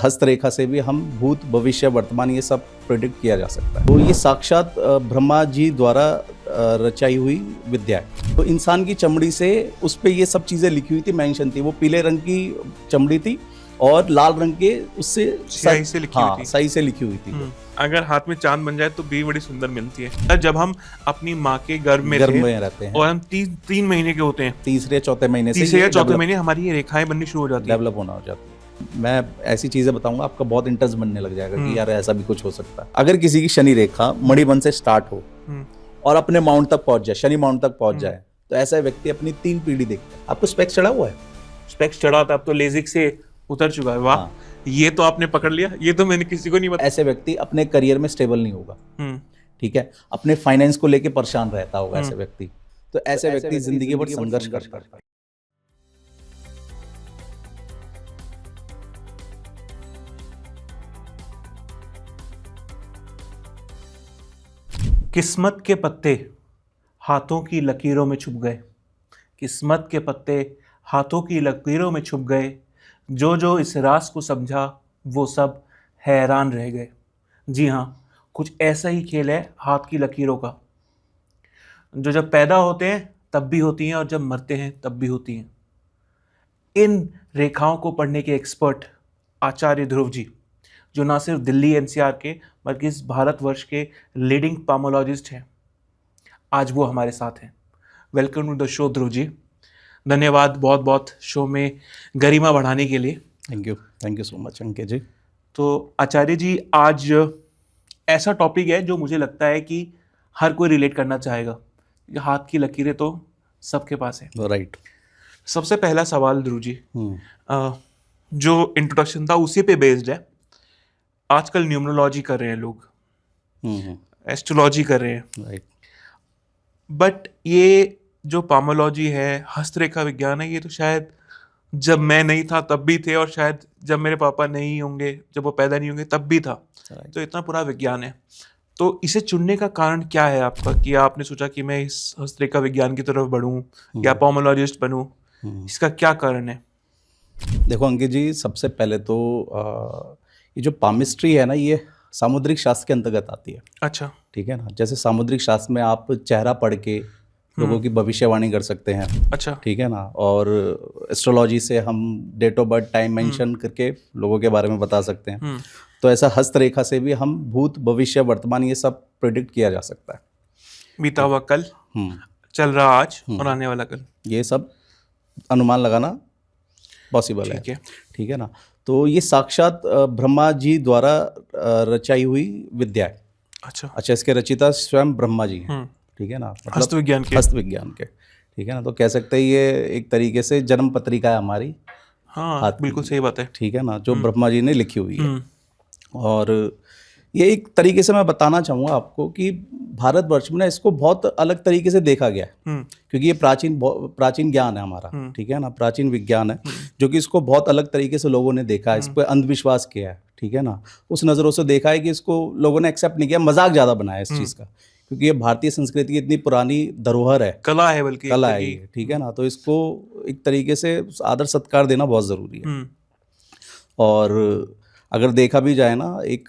हस्तरेखा से भी हम भूत भविष्य वर्तमान ये सब प्रेडिक्ट किया जा सकता है। तो ये साक्षात ब्रह्मा जी द्वारा रचाई हुई विद्या है। तो इंसान की चमड़ी से उस पे ये सब चीज़ें लिखी हुई थी, मेंशन थी। वो पीले रंग की चमड़ी थी और लाल रंग के उससे स्याही से लिखी हुई थी। सही से लिखी हुई थी। अगर हाथ में चांद बन जाए तो भी बड़ी सुंदर मिलती है। जब हम अपनी माँ के गर्भ में रहते हैं और हम 3 महीने के होते हैं, तीसरे या चौथे महीने हमारी ये रेखाएं बननी शुरू हो जाती है, डेवलप होना हो जाती है। मैं ऐसी चीजें बताऊंगा, आपका बहुत इंटरेस्ट बनने लग जाएगा कि यार ऐसा भी कुछ हो सकता है। अगर किसी की शनि रेखा मणिबंध से स्टार्ट हो और अपने माउंट तक पहुंच जाए, शनि माउंट तक पहुंच जाए, तो ऐसा व्यक्ति अपनी 3 पीढ़ी देखता है। आपको स्पेक्स चढ़ा हुआ है? स्पेक्स चढ़ा था, अब तो लेजिक से उतर चुका है। वाह, ये तो आपने पकड़ लिया, ये तो मैंने किसी को नहीं बताया। ऐसे व्यक्ति अपने करियर में स्टेबल नहीं होगा, ठीक है, अपने फाइनेंस को लेके परेशान रहता होगा ऐसे व्यक्ति। तो ऐसे व्यक्ति जिंदगी भर संघर्ष करता है। किस्मत के पत्ते हाथों की लकीरों में छुप गए, किस्मत के पत्ते हाथों की लकीरों में छुप गए, जो जो इस राज को समझा वो सब हैरान रह गए। जी हाँ, कुछ ऐसा ही खेल है हाथ की लकीरों का, जो जब पैदा होते हैं तब भी होती हैं और जब मरते हैं तब भी होती हैं। इन रेखाओं को पढ़ने के एक्सपर्ट आचार्य ध्रुव जी, जो ना सिर्फ दिल्ली एनसीआर के बल्कि इस भारतवर्ष के लीडिंग पामोलॉजिस्ट हैं, आज वो हमारे साथ हैं। Welcome to the show Dhruv ji. धन्यवाद बहुत बहुत शो में गरिमा बढ़ाने के लिए। थैंक यू सो मच अंकित जी। तो आचार्य जी, आज ऐसा टॉपिक है जो मुझे लगता है कि हर कोई रिलेट करना चाहेगा। हाथ की लकीरें तो सबके पास है, राइट। सबसे पहला सवाल ध्रुव जी, जो इंट्रोडक्शन था उसी पे बेस्ड है। आजकल न्यूमरोलॉजी कर रहे हैं लोग, एस्ट्रोलॉजी कर रहे हैं, राइट। बट ये जो पामोलॉजी है, हस्तरेखा विज्ञान है, ये तो शायद जब मैं नहीं था तब भी थे, और शायद जब मेरे पापा नहीं होंगे, जब वो पैदा नहीं होंगे तब भी था। तो इतना पूरा विज्ञान है। तो इसे चुनने का कारण क्या है आपका, कि आपने सोचा कि मैं इस हस्तरेखा विज्ञान की तरफ बढ़ूं या पामोलॉजिस्ट बनूं? इसका क्या कारण है? देखो अंकित जी, सबसे पहले तो ये जो पामिस्ट्री है ना, ये सामुद्रिक शास्त्र के अंतर्गत आती है। अच्छा, ठीक है ना। जैसे सामुद्रिक शास्त्र में आप चेहरा पढ़ के लोगों की भविष्यवाणी कर सकते हैं। अच्छा, ठीक है ना। और एस्ट्रोलॉजी से हम date of birth, time mention करके लोगों के बारे में बता सकते हैं। तो ऐसा हस्तरेखा से भी हम भूत भविष्य वर्तमान ये सब प्रेडिक्ट किया जा सकता है। बीता हुआ कल, चल रहा आज और आने वाला कल, ये सब अनुमान लगाना पॉसिबल है। ठीक है ना। तो ये साक्षात ब्रह्मा जी द्वारा रचाई हुई विद्या है। अच्छा, इसके रचिता स्वयं ब्रह्मा जी हैं। ठीक है ना। मतलब हस्त विज्ञान के। ठीक है ना। तो कह सकते हैं ये एक तरीके से जन्म पत्रिका है हमारी। हाँ, बिल्कुल सही बात है। ठीक है ना, जो ब्रह्मा जी ने लिखी हुई है। और ये एक तरीके से मैं बताना चाहूँगा आपको कि भारतवर्ष में ना इसको बहुत अलग तरीके से देखा गया है, क्योंकि ये प्राचीन ज्ञान है हमारा। ठीक है ना, प्राचीन विज्ञान है, जो कि इसको बहुत अलग तरीके से लोगों ने देखा है, इस पर अंधविश्वास किया है। ठीक है ना, उस नज़रों से देखा है कि इसको लोगों ने एक्सेप्ट नहीं किया, मजाक ज़्यादा बनाया इस चीज़ का, क्योंकि ये भारतीय संस्कृति की इतनी पुरानी धरोहर है, कला है, बल्कि कला है ये। ठीक है ना। तो इसको एक तरीके से आदर सत्कार देना बहुत ज़रूरी है। और अगर देखा भी जाए ना, एक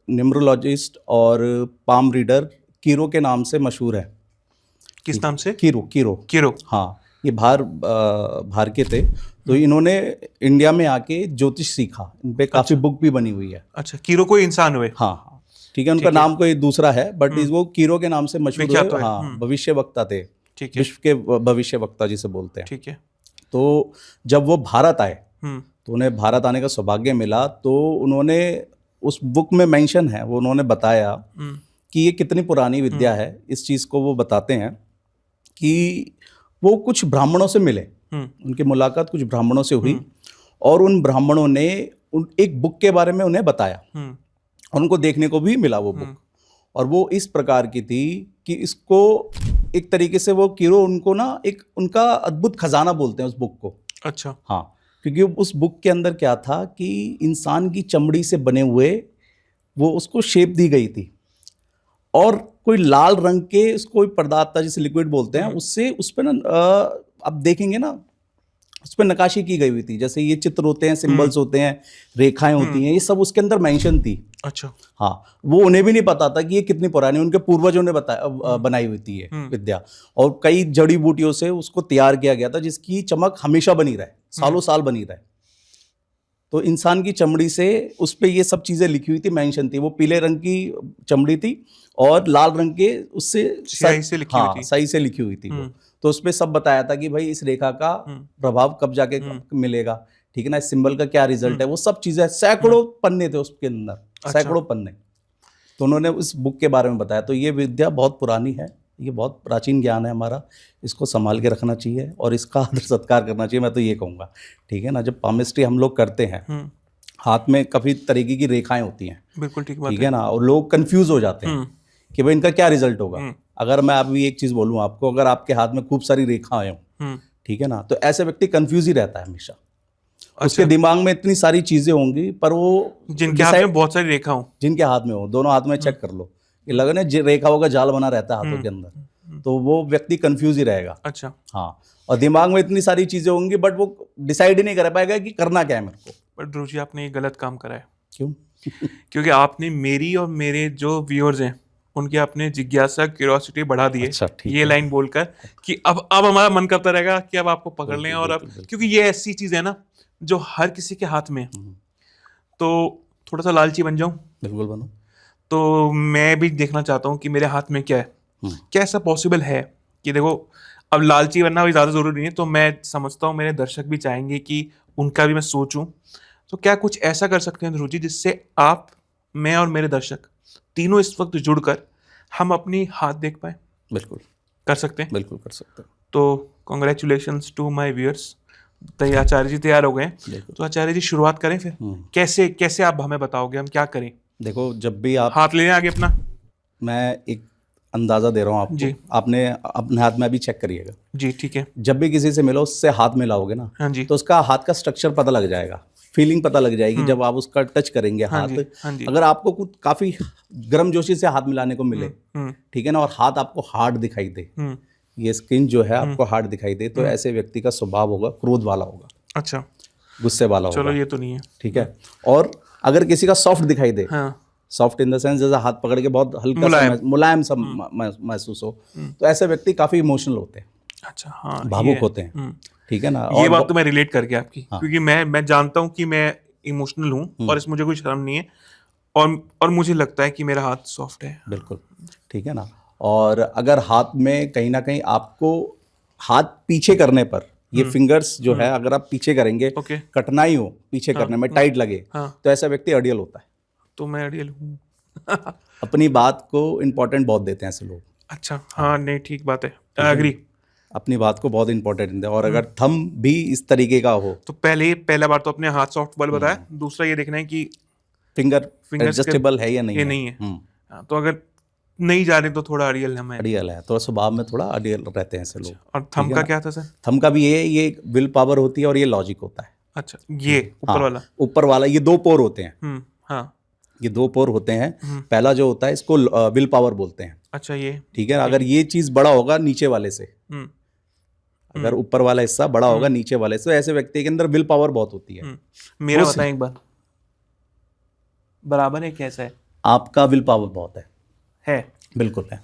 न्यूमरोलॉजिस्ट और पाम रीडर कीरो के नाम से मशहूर है। किस नाम से? कीरो। हाँ, ये भार के थे। तो इन्होंने इंडिया में आके ज्योतिष सीखा, इन पे काफ़ी बुक भी बनी हुई है। अच्छा, कीरो कोई इंसान हुए? हाँ, ठीक है। उनका नाम कोई दूसरा है, बट वो कीरो के नाम से मशहूर है। हाँ, भविष्य वक्ता थे, विश्व के भविष्य वक्ता जिसे बोलते हैं। ठीक है। तो जब वो भारत आए, तो उन्हें भारत आने का सौभाग्य मिला, तो उन्होंने उस बुक में मेंशन है, वो उन्होंने बताया कि ये कितनी पुरानी विद्या है। इस चीज़ को वो बताते हैं कि वो कुछ ब्राह्मणों से मिले, उनकी मुलाकात कुछ ब्राह्मणों से हुई, और उन ब्राह्मणों ने एक बुक के बारे में उन्हें बताया, और उनको देखने को भी मिला वो बुक। और वो इस प्रकार की थी कि इसको एक तरीके से वो कीरो उनको ना एक उनका अद्भुत खजाना बोलते हैं उस बुक को। अच्छा। हाँ, क्योंकि उस बुक के अंदर क्या था कि इंसान की चमड़ी से बने हुए वो उसको शेप दी गई थी, और कोई लाल रंग के कोई पदार्थ था जिसे लिक्विड बोलते हैं, उससे उस पर ना आप देखेंगे ना, उस पर नक्काशी की गई हुई थी, जैसे ये चित्र होते हैं, सिंबल्स होते हैं, रेखाएं होती हैं, ये सब उसके अंदर मेंशन थी। अच्छा। हाँ, वो उन्हें भी नहीं पता था कि ये कितनी पुरानी, उनके पूर्वजों ने बनाई हुई थी ये विद्या, और कई जड़ी बूटियों से उसको तैयार किया गया था जिसकी चमक हमेशा बनी रहे, सालों साल बनी रहे। तो इंसान की चमड़ी से उस पे ये सब चीजें लिखी हुई थी, मेंशन थी। वो पीले रंग की चमड़ी थी और लाल रंग के उससे स्याही से लिखी हुई थी। सही से लिखी हुई थी वो। तो उसमें सब बताया था कि भाई इस रेखा का प्रभाव कब जाके मिलेगा, ठीक है ना, इस सिंबल का क्या रिजल्ट है, वो सब चीजें, सैकड़ों पन्ने थे उसके अंदर, सैकड़ों पन्ने। तो उन्होंने उस बुक के बारे में बताया। तो ये विद्या बहुत पुरानी है, ये बहुत प्राचीन ज्ञान है हमारा, इसको संभाल के रखना चाहिए और इसका आदर सत्कार करना चाहिए, मैं तो ये कहूँगा, ठीक है ना। जब पामिस्ट्री हम लोग करते हैं, हाथ में काफ़ी तरीके की रेखाएं होती हैं, बिल्कुल ठीक बात ठीक है ना, और लोग कंफ्यूज हो जाते हैं कि भाई इनका क्या रिजल्ट होगा। अगर मैं अभी एक चीज़ बोलूँ आपको, अगर आपके हाथ में खूब सारी रेखाएं हों, ठीक है ना, तो ऐसे व्यक्ति कंफ्यूज ही रहता है हमेशा। उसके दिमाग में इतनी सारी चीजें होंगी, पर वो जिनके हाथ में बहुत सारी रेखा हो, जिनके हाथ में हो, दोनों हाथ में चेक कर लो, ये लगे ना रेखाओं का जाल बना रहता है हाथों के अंदर, तो वो व्यक्ति कंफ्यूज ही रहेगा। अच्छा। हाँ, और दिमाग में इतनी सारी चीजें होंगी, बट वो डिसाइड ही नहीं कर पाएगा कि करना क्या है मेरे को। पर ध्रुव जी, आपने ये गलत काम करा है। क्यों? क्योंकि आपने मेरी और मेरे जो व्यूअर्स हैं उनकी आपने जिज्ञासा, क्यूरियोसिटी बढ़ा दी है। अच्छा, ये लाइन बोलकर कि अब हमारा मन करता रहेगा कि अब आपको पकड़ लें, और अब क्योंकि ये ऐसी चीज है ना जो हर किसी के हाथ में है, तो थोड़ा सा लालची बन जाऊं। बिल्कुल बनो। तो मैं भी देखना चाहता हूँ कि मेरे हाथ में क्या है, क्या ऐसा पॉसिबल है कि देखो, अब लालची बनना भी ज़्यादा ज़रूरी नहीं है, तो मैं समझता हूँ मेरे दर्शक भी चाहेंगे कि उनका भी मैं सोचूं। तो क्या कुछ ऐसा कर सकते हैं ध्रुव जी जिससे आप, मैं और मेरे दर्शक तीनों इस वक्त जुड़कर हम अपनी हाथ देख पाए? बिल्कुल कर सकते हैं, बिल्कुल कर सकते हैं। तो कॉन्ग्रेचुलेशंस टू माय व्यूअर्स। आचार्य जी तैयार हो गए हैं, तो आचार्य जी शुरुआत करें फिर। कैसे कैसे आप हमें बताओगे हम क्या करें? देखो, जब भी आप हाथ लेने आगे अपना, मैं एक अंदाजा दे रहा हूँ आपको जी। आपने अपने हाथ में अभी चेक करिएगा जी ठीक है। जब भी किसी से मिलो, उससे हाथ मिलाओगे ना, हाँ जी। तो उसका हाथ का स्ट्रक्चर पता लग जाएगा, फीलिंग पता लग जाएगी जब आप उसका टच करेंगे हाथ। हाँ जी। अगर आपको कुछ काफी गर्मजोशी से हाथ मिलाने को मिले, ठीक है ना, और हाथ आपको हार्ड दिखाई दे, ये स्किन जो है आपको हार्ड दिखाई दे, तो ऐसे व्यक्ति का स्वभाव होगा क्रोध वाला होगा। अच्छा। गुस्से वाला होगा। चलो, ये तो नहीं है। ठीक है। और अगर किसी का सॉफ्ट दिखाई दे, हाँ। सॉफ्ट इन द सेंस जैसा हाथ पकड़ के बहुत हल्का सा मुलायम सा महसूस हो, तो ऐसे व्यक्ति काफी इमोशनल होते हैं। अच्छा। हाँ, भावुक होते हैं, ठीक है ना। ये बात तो मैं रिलेट करके आपकी, क्योंकि मैं जानता हूँ कि मैं इमोशनल हूँ और इसमें मुझे कोई शर्म नहीं है, और मुझे लगता है कि मेरा हाथ सॉफ्ट है। बिल्कुल, ठीक है ना। और अगर हाथ में कहीं ना कहीं आपको हाथ पीछे करने पर, ये फिंगर्स जो है अगर आप पीछे करेंगे, कठिनाई हो पीछे करने में, टाइट लगे, तो ऐसा व्यक्ति अड़ियल होता है। तो मैं अड़ियल हूँ। अपनी बात को इम्पोर्टेंट बहुत देते हैं ऐसे लोग। अच्छा। हाँ, नहीं, ठीक बात है, एग्री। अपनी बात को बहुत इंपॉर्टेंट देते हैं, और अगर थंब भी इस तरीके का हो, तो पहला बार तो अपने हाथ सॉफ्ट वाला बताया, दूसरा ये देखना है कि फिंगर एडजस्टेबल है या नहीं नहीं है। तो अगर नहीं जा रहे तो थोड़ा अड़ियल है। अड़ियल है, तो स्वभाव में थोड़ा अड़ियल रहते हैं ऐसे लोग। और थंब का क्या था सर? थंब का भी ये विल पावर होती है और ये लॉजिक होता है। अच्छा, ये ऊपर वाला? ऊपर वाला, ये दो पोर होते हैं। हाँ, ये दो पोर होते हैं। पहला जो होता है इसको विल पावर बोलते हैं। अच्छा, ये ठीक है। अगर ये चीज बड़ा होगा नीचे वाले से, अगर ऊपर वाला हिस्सा बड़ा होगा नीचे वाले से, तो ऐसे व्यक्ति के अंदर विल पावर बहुत होती है। मेरा बताएं एक बार, बराबर है कैसा है? आपका विल पावर बहुत है। बिल्कुल है।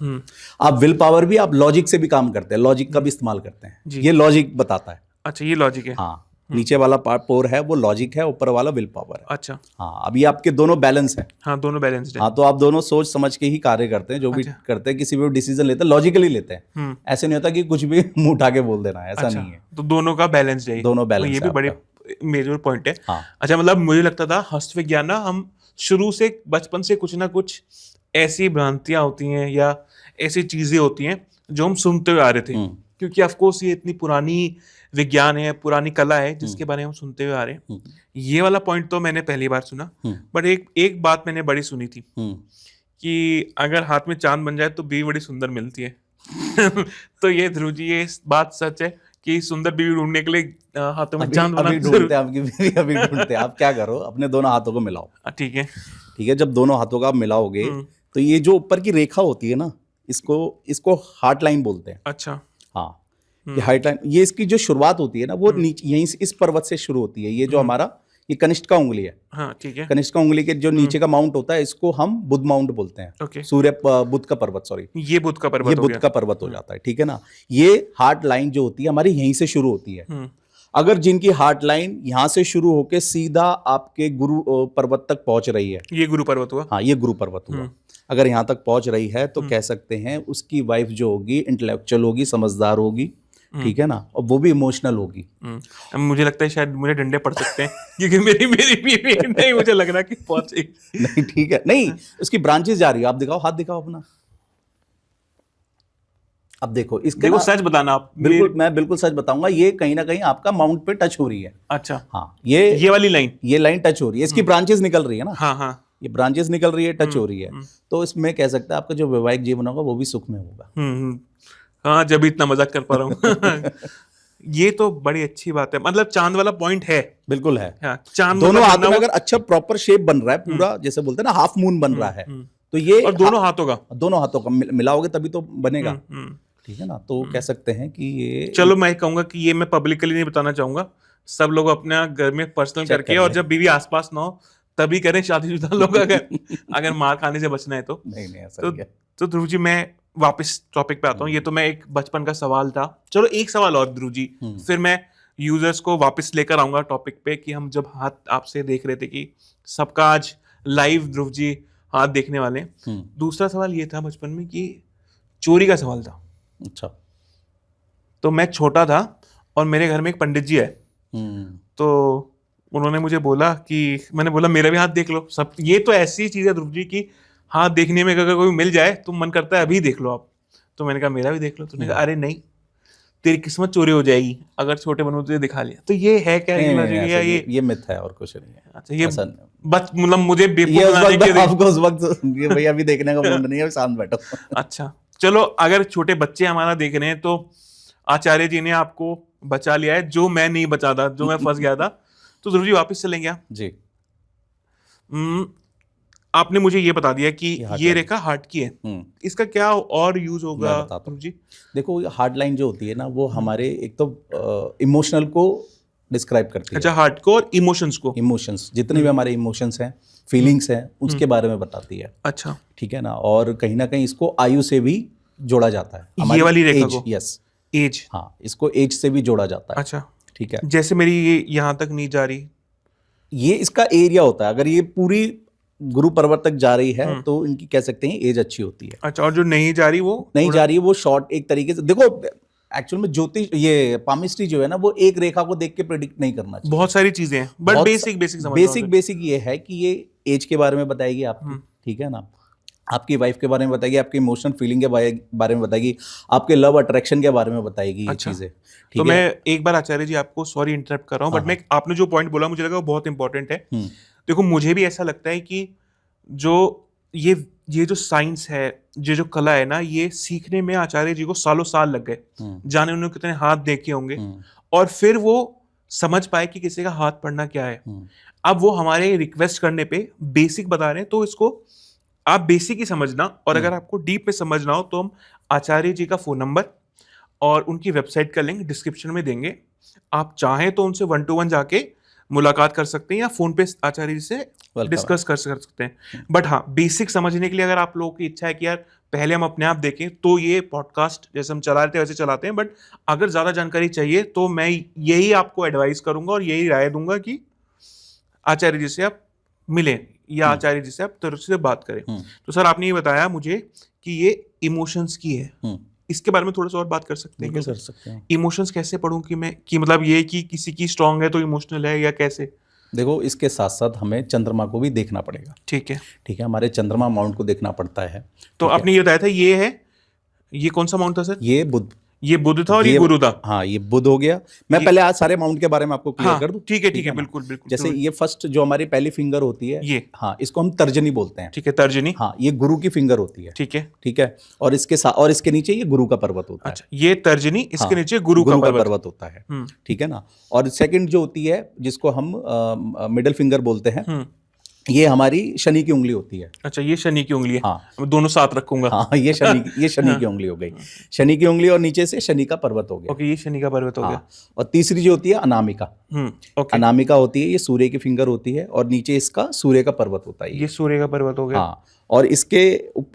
आप विल पावर भी, आप लॉजिक से भी काम करते हैं, लॉजिक का भी इस्तेमाल करते हैं। ये लॉजिक बताता है। अच्छा, ये लॉजिक है। हाँ, नीचे वाला पोर है वो लॉजिक है, ऊपर वाला विल पावर है। अच्छा। हाँ, अभी आपके दोनों बैलेंस है। हाँ, दोनों बैलेंस्ड है। हाँ, तो आप दोनों सोच समझ के ही कार्य करते हैं, जो भी करते हैं, किसी भी डिसीजन लेते हैं लॉजिकली लेते हैं। ऐसे नहीं होता कि कुछ भी मुंह उठा के बोल देना है, ऐसा नहीं है। तो दोनों का बैलेंस्ड है, दोनों बैलेंस। ये भी बड़े मेजर पॉइंट है। हाँ। अच्छा, मतलब मुझे लगता था हस्त विज्ञान ना, हम शुरू से बचपन से कुछ ना कुछ ऐसी भ्रांतियां होती हैं या ऐसी चीजें होती हैं जो हम सुनते हुए आ रहे थे, क्योंकि ऑफकोर्स ये इतनी पुरानी विज्ञान है, पुरानी कला है जिसके बारे में हम सुनते हुए आ रहे हैं। ये वाला पॉइंट तो मैंने पहली बार सुना, बट एक बात मैंने बड़ी सुनी थी कि अगर हाथ में चांद बन जाए तो बीवी बड़ी सुंदर मिलती है। तो ये ध्रुव जी, ये बात सच है कि सुंदर बीवी ढूंढने के लिए हाथों में चांद अभी ढूंढते हैं आपकी बीवी, अभी ढूंढते हैं। आप क्या करो, अपने दोनों हाथों को मिलाओ। ठीक है। ठीक है, जब दोनों हाथों का आप मिलाओगे तो ये जो ऊपर की रेखा होती है ना, इसको हार्ट लाइन बोलते हैं। अच्छा। हाँ, कि हाइट लाइन, ये इसकी जो शुरुआत होती है ना वो नीचे यहीं से इस पर्वत से शुरू होती है। ये जो हमारा ये कनिष्ठ का उंगली है। हाँ, ठीक है। कनिष्ठ का उंगली के जो नीचे का माउंट होता है इसको हम बुध माउंट बोलते हैं। ओके। बुध का पर्वत, सॉरी, ये बुध का पर्वत ये हो बुध गया। का पर्वत हो जाता है, ठीक है ना। ये हार्ट लाइन जो होती है हमारी यहीं से शुरू होती है। अगर जिनकी हार्ट लाइन यहाँ से शुरू होके सीधा आपके गुरु पर्वत तक पहुंच रही है, ये गुरु पर्वत हुआ। हाँ, ये गुरु पर्वत हुआ। अगर यहाँ तक पहुंच रही है तो कह सकते हैं उसकी वाइफ जो होगी इंटेलेक्चुअल होगी, समझदार होगी, ठीक है ना, और वो भी इमोशनल होगी। अब मुझे लगता है शायद मुझे डंडे पड़ सकते हैं क्योंकि मेरी मेरी बीवी नहीं, मुझे लग रहा कि पहुंच नहीं, ठीक है, नहीं, उसकी ब्रांचेस जा रही है। आप दिखाओ, हाथ दिखाओ अपना। अब देखो देखो, सच बताना आप। बिल्कुल, मैं बिल्कुल सच बताऊंगा, ये कहीं ना कहीं आपका माउंट पे टच हो रही है। अच्छा, हाँ, ये वाली लाइन, ये लाइन टच हो रही है, इसकी ब्रांचेस निकल रही है ना। हाँ हाँ, ये ब्रांचेस निकल रही है, टच हो रही है, तो इसमें कह सकते हैं आपका जो वैवाहिक जीवन होगा वो भी सुख में होगा। हाँ, जब इतना मजाक कर पा रहा हूँ। ये तो बड़ी अच्छी बात है, मतलब चांद वाला पॉइंट है। बिल्कुल है। हाँ, चांद दोनों हाथों में अगर अच्छा प्रॉपर शेप बन रहा है, पूरा जैसे बोलते हैं ना हाफ मून बन रहा है, तो ये और दोनों हाथों का मिलाओगे तभी तो बनेगा, ठीक है ना। तो कह सकते हैं कि ये, चलो मैं कहूंगा कि ये मैं पब्लिकली नहीं बताना चाहूंगा, सब लोग अपने घर में पर्सनल करके, और जब बीवी आसपास ना हो तभी करें शादीशुदा लोग, अगर मार खाने से बचना है तो। नहीं, ऐसा नहीं है। तो ध्रुव जी, मैं वापस टॉपिक पे आता हूँ। ये तो मैं एक बचपन का सवाल था। चलो एक सवाल और ध्रुव जी, फिर मैं यूजर्स को वापस लेकर आऊंगा टॉपिक पे, कि हम जब हाथ आपसे देख रहे थे कि सबका आज लाइव ध्रुव जी हाथ देखने वाले हैं। दूसरा सवाल ये था बचपन में कि चोरी का सवाल था। अच्छा। तो मैं छोटा था और मेरे घर में एक पंडित जी है, तो उन्होंने मुझे बोला कि, मैंने बोला मेरा भी हाथ देख लो। सब ये तो ऐसी चीज है ध्रुव जी की हाथ देखने में अगर कोई मिल जाए तो मन करता है अभी देख लो आप। तो मैंने कहा मेरा भी देख लो। तो कहा अरे नहीं, तेरी किस्मत चोरी हो जाएगी अगर छोटे बनू तुझे दिखा लिया। तो ये है क्या? ये मिथ है और कुछ नहीं है। अच्छा, ये बस मतलब मुझे बेवकूफ बनाने के लिए आपको उस वक्त ये भैया अभी देखने का मूड नहीं है, शांत बैठो। अच्छा, चलो अगर छोटे बच्चे हमारा देख रहे हैं तो आचार्य जी ने आपको बचा लिया है, जो मैं नहीं बचा था, जो मैं फंस गया था। तो ध्रुव जी वापस चलेंगे आप जी। आपने मुझे ये बता दिया कि ये रेखा हार्ट की है, इसका क्या और यूज होगा ध्रुव जी? देखो, हार्ट लाइन जो होती है ना वो हमारे एक तो इमोशनल को डिस्क्राइब करती है। अच्छा, हार्ट को और इमोशंस को, इमोशंस जितने भी हमारे इमोशंस हैं, फीलिंग्स हैं, उसके बारे में बताती है। अच्छा, ठीक है ना। और कहीं ना कहीं इसको आयु से भी जोड़ा जाता है, ये वाली रेखा को। यस, एज, हाँ, इसको एज से भी जोड़ा जाता है। अच्छा, ठीक है। जैसे मेरी ये यहाँ तक नहीं जा रही, ये इसका एरिया होता है। अगर ये पूरी गुरु पर्वत तक जा रही है तो इनकी कह सकते हैं एज अच्छी होती है। अच्छा, और जो नहीं जा रही वो नहीं जा रही है, वो शॉर्ट एक तरीके से। देखो, एक्चुअल में ज्योतिष, ये पामिस्ट्री जो है ना, वो एक रेखा को देख के प्रेडिक्ट नहीं करना चाहिए। बहुत सारी चीजें हैं, बट बेसिक ये है कि ये एज के बारे में बताएगी आपकी, ठीक है ना, आपकी वाइफ के बारे में बताएगी, आपके इमोशनल फीलिंग के बारे में बताएगी, आपके लव अट्रैक्शन के बारे में बताएगी। ये चीजें, तो मैं एक बार आचार्य जी आपको सॉरी इंटरप्ट कर रहा हूँ, बट मैं आपने जो पॉइंट बोला मुझे लगा वो बहुत इंपॉर्टेंट है। देखो, मुझे भी ऐसा लगता है कि जो ये जो साइंस है, ये जो कला है ना, ये सीखने में आचार्य जी को सालों साल लग गए। जाने उन्होंने कितने हाथ देखे होंगे, और फिर वो समझ पाए कि किसी का हाथ पढ़ना क्या है। अब वो हमारे रिक्वेस्ट करने पे बेसिक बता रहे हैं, तो इसको आप बेसिक ही समझना, और अगर आपको डीप में समझना हो तो हम आचार्य जी का फोन नंबर और उनकी वेबसाइट का लिंक डिस्क्रिप्शन में देंगे। आप चाहें तो उनसे 1-to-1 जाके मुलाकात कर सकते हैं, या फोन पे आचार्य जी से डिस्कस कर सकते हैं। बट हाँ, बेसिक समझने के लिए अगर आप लोगों की इच्छा है कि यार पहले हम अपने आप देखें, तो ये पॉडकास्ट जैसे हम चला रहे थे वैसे चलाते हैं। बट अगर ज्यादा जानकारी चाहिए तो मैं यही आपको एडवाइस करूंगा और यही राय दूंगा कि आचार्य जी से आप मिलें, या आचार्य जी से आप तरफ से बात करें। तो सर, आपने ये बताया मुझे कि ये इमोशंस की है, इसके बारे में थोड़ा सा और बात कर सकते हैं? कर सकते हैं। इमोशंस कैसे पढ़ूं कि मैं, कि मतलब ये कि किसी की स्ट्रांग है तो इमोशनल है, या कैसे? देखो, इसके साथ साथ हमें चंद्रमा को भी देखना पड़ेगा। ठीक है, ठीक है, हमारे चंद्रमा माउंट को देखना पड़ता है। तो आपने ये बताया था, ये है, ये कौन सा माउंट था सर? ये बुध, ये बुध था और ये गुरु था। हाँ, ये बुध हो गया। मैं पहले आज सारे माउंट के बारे में आपको क्लियर कर दूं। ठीक है, बिल्कुल बिल्कुल। जैसे ये फर्स्ट जो हमारी पहली फिंगर होती है, ये, हाँ, इसको हम तर्जनी बोलते हैं। ठीक है, तर्जनी। हाँ, ये गुरु की फिंगर होती है। ठीक है, ठीक है। और इसके साथ, और इसके नीचे ये गुरु का पर्वत होता है। अच्छा, ये तर्जनी, इसके नीचे गुरु का पर्वत होता है। ठीक है ना। और सेकंड जो होती है, जिसको हम मिडिल फिंगर बोलते हैं, ये हमारी शनि की उंगली होती है। अच्छा, ये शनि की उंगली है। हाँ। मैं दोनों साथ रखूंगा। हाँ, ये शनि की उंगली हो गई। शनि की उंगली और नीचे से शनि का पर्वत हो गया। ओके, ये शनि का पर्वत हो गया। हाँ, और तीसरी जो होती है अनामिका। ओके, अनामिका होती है, ये सूर्य की फिंगर होती है और नीचे इसका सूर्य का पर्वत होता है ये सूर्य का पर्वत हो गया। हाँ, और इसके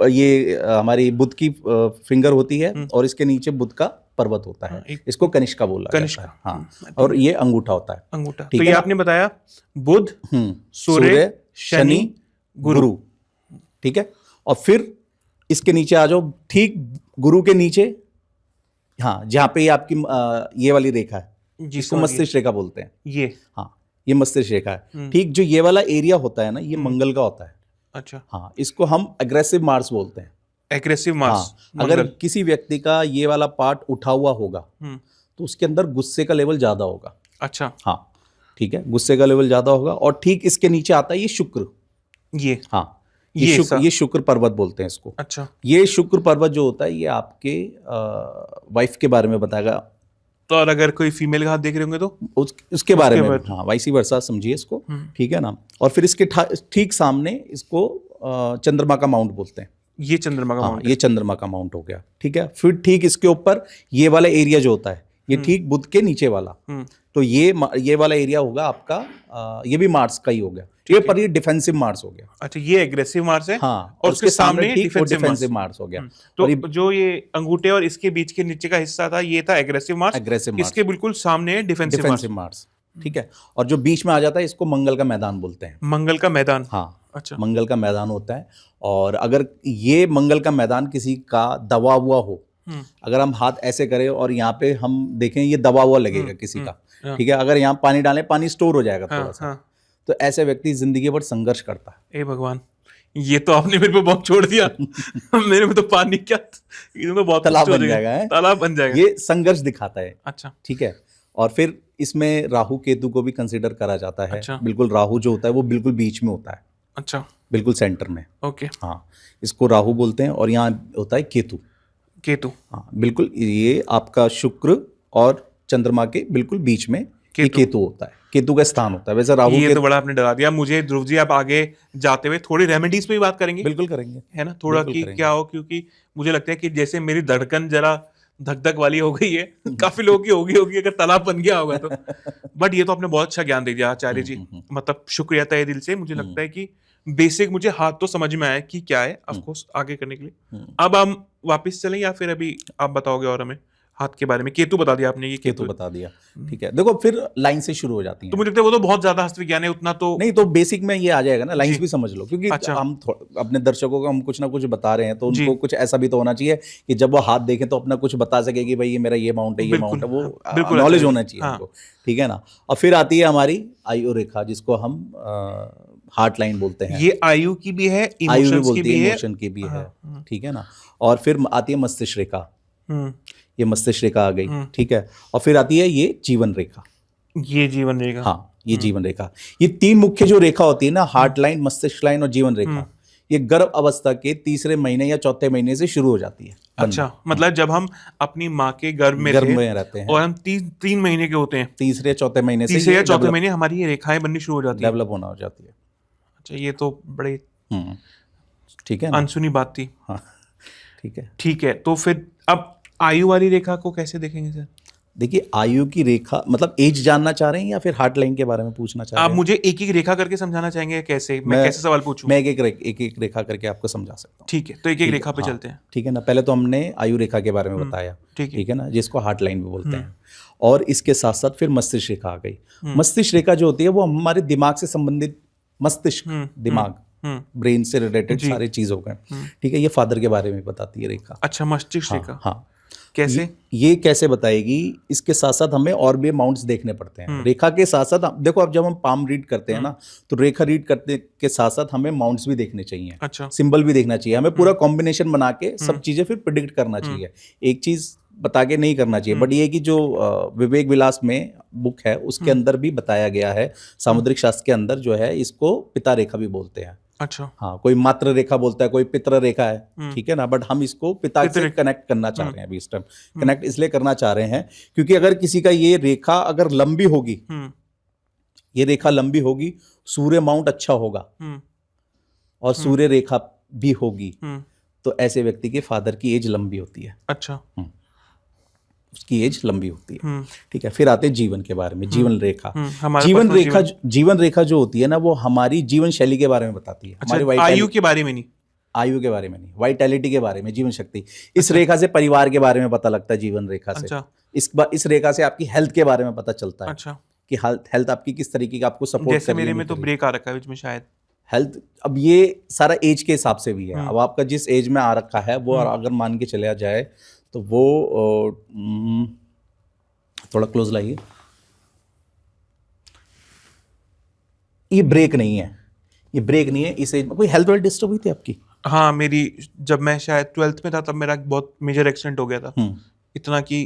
ये हमारी बुध की फिंगर होती है और इसके नीचे बुध का पर्वत होता है। इसको कनिष्का बोला जाता है। हाँ, और ये अंगूठा होता है। अंगूठा। तो ये आपने बताया बुध, सूर्य, शनि, गुरु। ठीक है, और फिर इसके नीचे आ जाओ, ठीक गुरु के नीचे, हाँ, जहाँ पे ये आपकी ये वाली रेखा है, जिसको मस्तिष्क रेखा बोलते हैं। ये, हाँ, ये मस्तिष्क रेखा है। ठीक, जो ये वाला एरिया होता है ना, ये मंगल का होता है। अच्छा, हाँ, इसको हम एग्रेसिव मार्स बोलते हैं। Aggressive Mars. हाँ, अगर किसी व्यक्ति का ये वाला पार्ट उठा हुआ होगा तो उसके अंदर गुस्से का लेवल ज्यादा होगा। अच्छा, हाँ, ठीक है, गुस्से का लेवल ज्यादा होगा। और ठीक इसके नीचे आता है ये शुक्र। ये, हाँ, ये शुक्र पर्वत बोलते हैं इसको। अच्छा, ये शुक्र पर्वत जो होता है ये आपके वाइफ के बारे में बताएगा। तो और अगर कोई फीमेल का हाथ देख रहे होंगे तो उसके बारे में, हाँ, वाइसी वर्सा समझिए इसको। ठीक है ना। और फिर इसके ठीक सामने इसको चंद्रमा का माउंट बोलते हैं। ये चंद्रमा का माउंट, ये चंद्रमा का माउंट हो गया। ठीक है, फिर ठीक इसके ऊपर ये वाला एरिया जो होता है, ये ठीक बुध के नीचे वाला, तो ये वाला एरिया होगा आपका, ये भी मार्स का ही हो गया। ये पर ये डिफेंसिव मार्स हो गया। अच्छा, ये एग्रेसिव मार्स है। हाँ, और उसके सामने डिफेंसिव मार्स हो गया। तो जो ये अंगूठे और इसके बीच के नीचे का हिस्सा था, ये था एग्रेसिव मार्स। इसके बिल्कुल सामने डिफेंसिव मार्स। ठीक है, और जो बीच में आ जाता है इसको मंगल का मैदान बोलते हैं। मंगल का मैदान, हाँ, अच्छा, मंगल का मैदान होता है। और अगर ये मंगल का मैदान किसी का दबा हुआ हो, अगर हम हाथ ऐसे करें और यहाँ पे हम देखें ये दबा हुआ लगेगा किसी का, ठीक है, अगर यहाँ पानी डालें पानी स्टोर हो जाएगा थोड़ा सा, तो ऐसे व्यक्ति जिंदगी भर संघर्ष करता है। ए भगवान, ये तो आपने मेरे पे बहुत छोड़ दिया। मेरे में तो पानी क्या, तो बहुत तालाब बन जाएगा, तालाब बन जाएगा। ये संघर्ष दिखाता है। अच्छा, ठीक है, और फिर इसमें राहु केतु को भी कंसिडर करा जाता है। अच्छा, बिल्कुल राहु जो होता है वो बिल्कुल बीच में होता है। अच्छा, बिल्कुल सेंटर में। ओके, हाँ, इसको राहु बोलते हैं। और यहाँ होता है केतु। केतु, हाँ, बिल्कुल, ये आपका शुक्र और चंद्रमा के बिल्कुल बीच में ये केतु होता है। केतु का स्थान होता है। वैसे राहु, ये तो बड़ा आपने डरा दिया मुझे। ध्रुव जी, आप आगे जाते हुए थोड़ी रेमेडीज पे भी बात करेंगे। बिल्कुल करेंगे, है ना, थोड़ा कि क्या हो, क्योंकि मुझे लगता है कि जैसे मेरी धड़कन जरा धक धक वाली हो गई है, काफी लोगों की होगी अगर तालाब बन गया होगा तो। बट ये तो आपने बहुत अच्छा ज्ञान दे दिया आचार्य जी, मतलब शुक्रिया तहे दिल से। मुझे लगता है कि बेसिक मुझे हाथ तो समझ में आया कि क्या है, ऑफ कोर्स आगे करने के लिए। अब हम वापस चलें या फिर अभी आप बताओगे और हमें हाथ के बारे में? केतु बता दिया आपने, ये केतु बता दिया। ठीक है, देखो फिर लाइन से शुरू हो जाती है। तो मुझे लगता है वो तो बहुत ज्यादा हस्त विज्ञान है, उतना तो नहीं, तो बेसिक में ये आ जाएगा ना, लाइंस भी समझ लो। क्योंकि अच्छा, हम अपने दर्शकों को हम कुछ ना कुछ बता रहे हैं, तो उनको कुछ ऐसा भी तो होना चाहिए कि जब वो हाथ देखें तो अपना कुछ बता सके कि भाई ये मेरा ये माउंट है, ये माउंट है, वो नॉलेज होना चाहिए उनको। ठीक है ना। और फिर आती है हमारी आयु रेखा, जिसको हम हार्ट लाइन बोलते हैं। ये आयु की भी है, इमोशंस की भी है, इमोशन की भी है। ठीक है ना। और फिर आती है मस्तिष्क रेखा, ये मस्तिष्क रेखा आ गई। ठीक है, और फिर आती है ये जीवन रेखा। ये जीवन रेखा, हाँ, ये जीवन रेखा। ये तीन मुख्य जो रेखा होती है ना, हार्ट लाइन, मस्तिष्क लाइन और जीवन रेखा, ये गर्भ अवस्था के तीसरे महीने या चौथे महीने से शुरू हो जाती है। अच्छा, मतलब जब हम अपनी माँ के गर्भ में रहते हैं और हम 3 महीने के होते हैं, तीसरे या चौथे महीने से, तीसरे या चौथे महीने हमारी ये रेखाएं बननी शुरू हो जाती है, डेवलप होना हो जाती है। अच्छा, ये तो बड़े ठीक है, अनसुनी बात थी। हाँ, ठीक है, ठीक है। तो फिर अब आयु वाली रेखा को कैसे देखेंगे सर? देखिए, आयु की रेखा मतलब एज जानना चाह रहे हैं या फिर हार्ट लाइन के बारे में पूछना चाह रहे हैं? आप मुझे एक एक रेखा करके समझाना चाहेंगे? कैसे मैं कैसे सवाल पूछूं? मैं एक रेखा करके आपको समझा सकता हूँ। ठीक है, तो एक एक रेखा पे चलते हैं। ठीक है ना। पहले तो हमने आयु रेखा के बारे में बताया, ठीक है ना, जिसको हार्ट लाइन भी बोलते हैं। और इसके साथ साथ फिर मस्तिष्क रेखा आ गई। मस्तिष्क रेखा जो होती है वो हमारे दिमाग से संबंधित, मस्तिष्क, दिमाग, ब्रेन से रिलेटेड सारी चीज हो गए। ठीक है, ये फादर के बारे में बताती है रेखा। अच्छा, मस्तिष्क रेखा। हाँ, कैसे? ये कैसे बताएगी? इसके साथ साथ हमें और भी माउंट्स देखने पड़ते हैं। रेखा के साथ साथ देखो, अब जब हम पाम रीड करते हैं ना, तो रेखा रीड करते के साथ साथ हमें माउंट्स भी देखने चाहिए। अच्छा, सिंबल भी देखना चाहिए हमें। पूरा कॉम्बिनेशन बना के सब चीजें फिर प्रिडिक्ट करना चाहिए। एक चीज बता के नहीं करना चाहिए। बट ये कि जो विवेक विलास में बुक है उसके अंदर भी बताया गया है, सामुद्रिक शास्त्र के अंदर जो है, इसको पिता रेखा भी बोलते हैं। अच्छा, हाँ, कोई मात्र रेखा बोलता है, कोई पितृ रेखा है। ठीक है ना। बट हम इसको पिता से कनेक्ट करना चाह रहे हैं अभी इस टाइम। कनेक्ट इसलिए करना चाह रहे हैं क्योंकि अगर किसी का ये रेखा अगर लंबी होगी, ये रेखा लंबी होगी, सूर्य माउंट अच्छा होगा और सूर्य रेखा भी होगी, तो ऐसे व्यक्ति के फादर की एज लंबी होती है। अच्छा, उसकी एज लंबी होती है। ठीक है, फिर आते हैं जीवन के बारे में। जीवन रेखा, हमारा जीवन रेखा जो होती है ना, वो हमारी जीवन शैली के बारे में बताती है। हमारी आयु के बारे में नहीं, आयु के बारे में नहीं, वाइटैलिटी के बारे में, जीवन शक्ति। इस रेखा से परिवार के बारे में पता लगता है, जीवन रेखा से। इस रेखा से आपकी हेल्थ के बारे में पता चलता है। अच्छा, कि हेल्थ आपकी किस तरीके की आपको सपोर्ट कर रही है। जैसे मेरे में तो ब्रेक आ रखा है बीच में शायद। हेल्थ, अब ये सारा एज के हिसाब से भी है। अब आपका जिस एज में आ रखा है वो अगर मान के चला जाए तो वो थोड़ा क्लोज लाइए, ये ब्रेक नहीं है, ये ब्रेक नहीं है। इस एज में कोई हेल्थ वाली डिस्टर्ब हुई थी आपकी? हाँ, मेरी जब मैं शायद 12th में था तब मेरा बहुत मेजर एक्सीडेंट हो गया था, इतना कि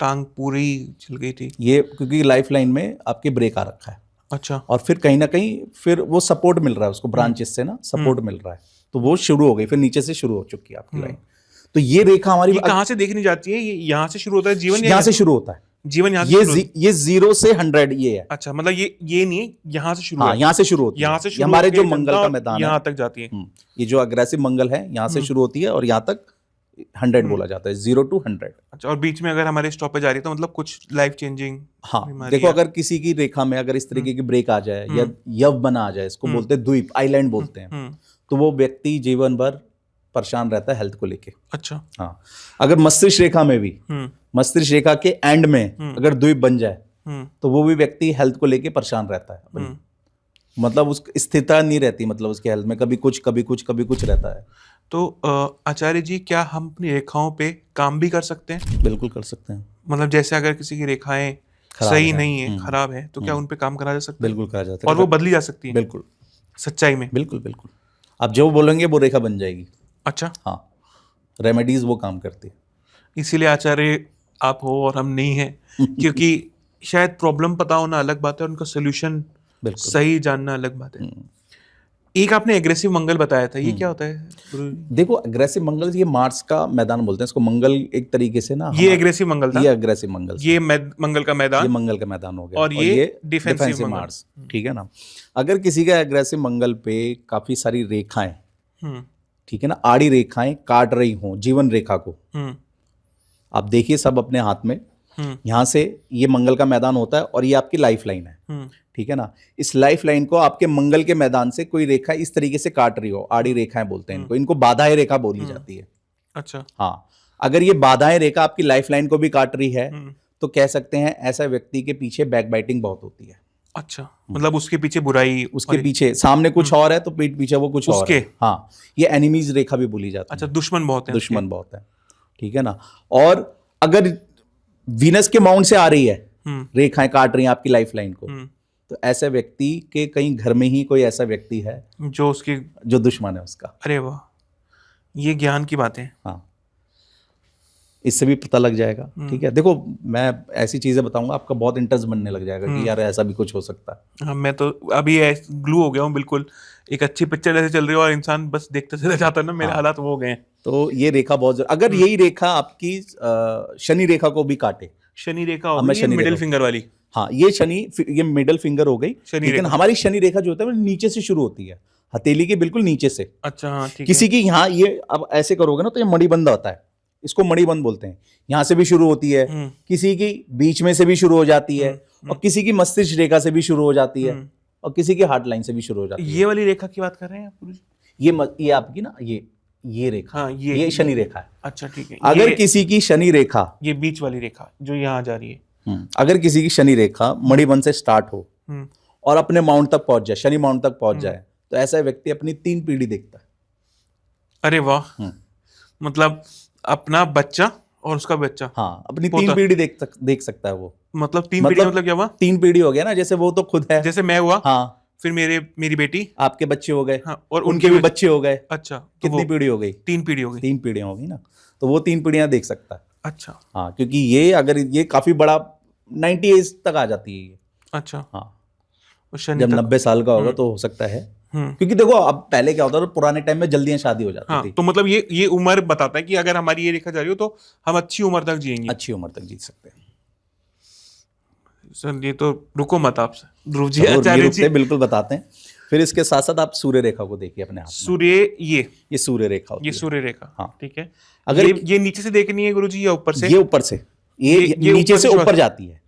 टांग पूरी चल गई थी। ये क्योंकि लाइफ लाइन में आपके ब्रेक आ रखा है। अच्छा, और फिर कहीं ना कहीं फिर वो सपोर्ट मिल रहा है उसको, ब्रांचेस से ना सपोर्ट मिल रहा है, तो वो शुरू हो गई, फिर नीचे से शुरू हो चुकी है आपकी लाइन। तो ये रेखा हमारी कहाँ से देखनी जाती है? ये यहाँ से शुरू होता है जीवन? यहाँ से शुरू होता है जीवन, यहाँ ये 0 से 100 ये है। अच्छा, मतलब ये नहीं है, यहाँ से शुरू हाँ, यहाँ से शुरू होती है। यहाँ से शुरू हमारे जो मंगल का मैदान यहाँ तक जाती है। ये जो अग्रेसिव मंगल है यहाँ से शुरू होती है और यहाँ तक 100 बोला जाता है, 0 to 100। अच्छा, और बीच में अगर हमारे स्टॉपेज आ रही है तो मतलब कुछ लाइफ चेंजिंग? हाँ, देखो अगर किसी की रेखा में अगर इस तरीके की ब्रेक आ जाए या यव बना आ जाए, इसको बोलते हैं द्वीप, आइलैंड बोलते हैं, तो वो व्यक्ति जीवन भर परेशान रहता है हेल्थ को लेके। अच्छा, हाँ, अगर मस्तिष्क रेखा में भी, मस्तिष्क रेखा के एंड में अगर द्वीप बन जाए तो वो भी व्यक्ति हेल्थ को लेके परेशान रहता है। मतलब उस स्थिरता नहीं रहती, मतलब उसके हेल्थ में कभी कुछ कभी कुछ कभी कुछ रहता है। तो आचार्य जी, क्या हम अपनी रेखाओं पे काम भी कर सकते हैं? बिल्कुल कर सकते हैं। मतलब जैसे अगर किसी की रेखाएं सही नहीं है, खराब है, तो क्या उन पे काम करा जा सकता है? बिल्कुल करा जाता है, और वो बदली जा सकती है? बिल्कुल, सच्चाई में? बिल्कुल बिल्कुल। आप जो बोलेंगे वो रेखा बन जाएगी। अच्छा, हाँ, रेमेडीज वो काम करती है। इसीलिए आचार्य आप हो और हम नहीं हैं, क्योंकि शायद प्रॉब्लम पता होना अलग बात है और उनका सोल्यूशन सही जानना अलग बात है। एक आपने एग्रेसिव मंगल बताया था, ये क्या होता है गुरु? देखो, एग्रेसिव मंगल ये मार्स का मैदान बोलते हैं इसको। मंगल एक तरीके से ना, ये एग्रेसिव मंगल था, ये एग्रेसिव मंगल, ये मंगल का मैदान, ये मंगल का मैदान हो गया, और ये डिफेंसिव मार्स। ठीक है ना। अगर किसी का एग्रेसिव मंगल पे काफी सारी रेखाएं, ठीक है ना, आड़ी रेखाएं काट रही हों जीवन रेखा को, आप देखिए सब अपने हाथ में, यहाँ से ये मंगल का मैदान होता है और ये आपकी लाइफ लाइन है। ठीक है ना। इस लाइफ लाइन को आपके मंगल के मैदान से कोई रेखा इस तरीके से काट रही हो, आड़ी रेखाएं बोलते हैं इनको, इनको बाधाएं रेखा बोली जाती है। अच्छा, हाँ, अगर ये बाधाएं रेखा आपकी लाइफ लाइन को भी काट रही है तो कह सकते हैं ऐसा व्यक्ति के पीछे बैक बाइटिंग बहुत होती है। अच्छा, मतलब उसके पीछे बुराई, उसके पीछे सामने कुछ और है तो पीठ पीछे वो कुछ और है। हाँ, ये एनिमीज रेखा भी बोली जाती है। अच्छा, दुश्मन बहुत है, दुश्मन बहुत है। ठीक है ना। और अगर वीनस के माउंट से आ रही है रेखाएं काट रही हैं आपकी लाइफ लाइन को, तो ऐसे व्यक्ति के कहीं घर में ही कोई ऐसा व्यक्ति है जो दुश्मन है उसका। अरे वाह, ये ज्ञान की बातें। हाँ, इससे भी पता लग जाएगा। ठीक है, देखो मैं ऐसी चीजें बताऊंगा, आपका बहुत इंटरेस्ट बनने लग जाएगा कि यार ऐसा भी कुछ हो सकता है। हाँ, मैं तो अभी ग्लू हो गया हूँ बिल्कुल। एक अच्छी पिक्चर ऐसे चल रही है और इंसान बस देखते चले जाता है ना, मेरे हालात वो हो गए हैं। तो ये रेखा बहुत अगर यही रेखा आपकी शनि रेखा को भी काटे, शनि रेखा हो गई मिडिल फिंगर वाली, हाँ ये मिडिल फिंगर हो गई, लेकिन हमारी शनि रेखा जो होता है वो नीचे से शुरू होती है, हथेली के बिल्कुल नीचे से। अच्छा, हाँ, ठीक है। किसी की यहाँ ये अब ऐसे करोगे ना तो ये मणिबंध होता है, इसको मणिबंध बोलते हैं। यहाँ से भी शुरू होती है, किसी की बीच में से भी शुरू हो जाती है, और किसी की मस्तिष्क रेखा से भी शुरू हो जाती है, और किसी की हार्ट लाइन से भी शुरू हो जाती है। ये वाली रेखा की बात कर रहे हैं आप? ये आपकी ना ये रेखा, हाँ, ये शनि रेखा है। अच्छा, ठीक है। अगर किसी की शनि रेखा, ये बीच वाली रेखा जो यहाँ जा रही है, अगर किसी की शनि रेखा मणिबंध से स्टार्ट हो और अपने माउंट तक पहुंच जाए, शनि माउंट तक पहुंच जाए, तो ऐसा व्यक्ति अपनी 3 पीढ़ी देखता है। अरे वाह, मतलब अपना बच्चा और उसका बच्चा, हाँ, अपनी 3 पीढ़ी देख सकता है वो। मतलब 3 पीढ़ी मतलब क्या हुआ? 3 पीढ़ी हो गया ना, जैसे वो तो खुद है, जैसे मैं हुआ, हाँ, फिर मेरी बेटी, आपके बच्चे हो गए, हाँ, और उनके भी बच्चे हो गए। अच्छा, तो कितनी पीढ़ी हो गई? 3 पीढ़ी हो गई। 3 पीढ़ियां होगी ना, तो वो 3 पीढ़ियां देख सकता है। अच्छा, हाँ, क्योंकि ये अगर ये काफी बड़ा 90 एज तक आ जाती है ये। अच्छा, हाँ, जब 90 साल का होगा तो हो सकता है, क्योंकि देखो अब पहले क्या होता था, पुराने टाइम में जल्दियां शादी हो जाती थी। तो मतलब ये उम्र बताता है कि अगर हमारी ये रेखा जा रही हो तो हम अच्छी उम्र तक जिएंगे, अच्छी उम्र तक जी सकते हैं। सर ये तो रुको मत आपसे, ध्रुव जी, चलो, नहीं आचार्य रुकते, जी। बिल्कुल बताते हैं। फिर इसके साथ साथ आप सूर्य रेखा को देखिए अपने हाथ में। सूर्य, ये सूर्य रेखा होती ये है। सूर्य रेखा, हाँ। ठीक है। अगर ये नीचे से देखनी है गुरुजी या ऊपर से? ये ऊपर से, ये ये नीचे ऊपर से से ऊपर जाती है।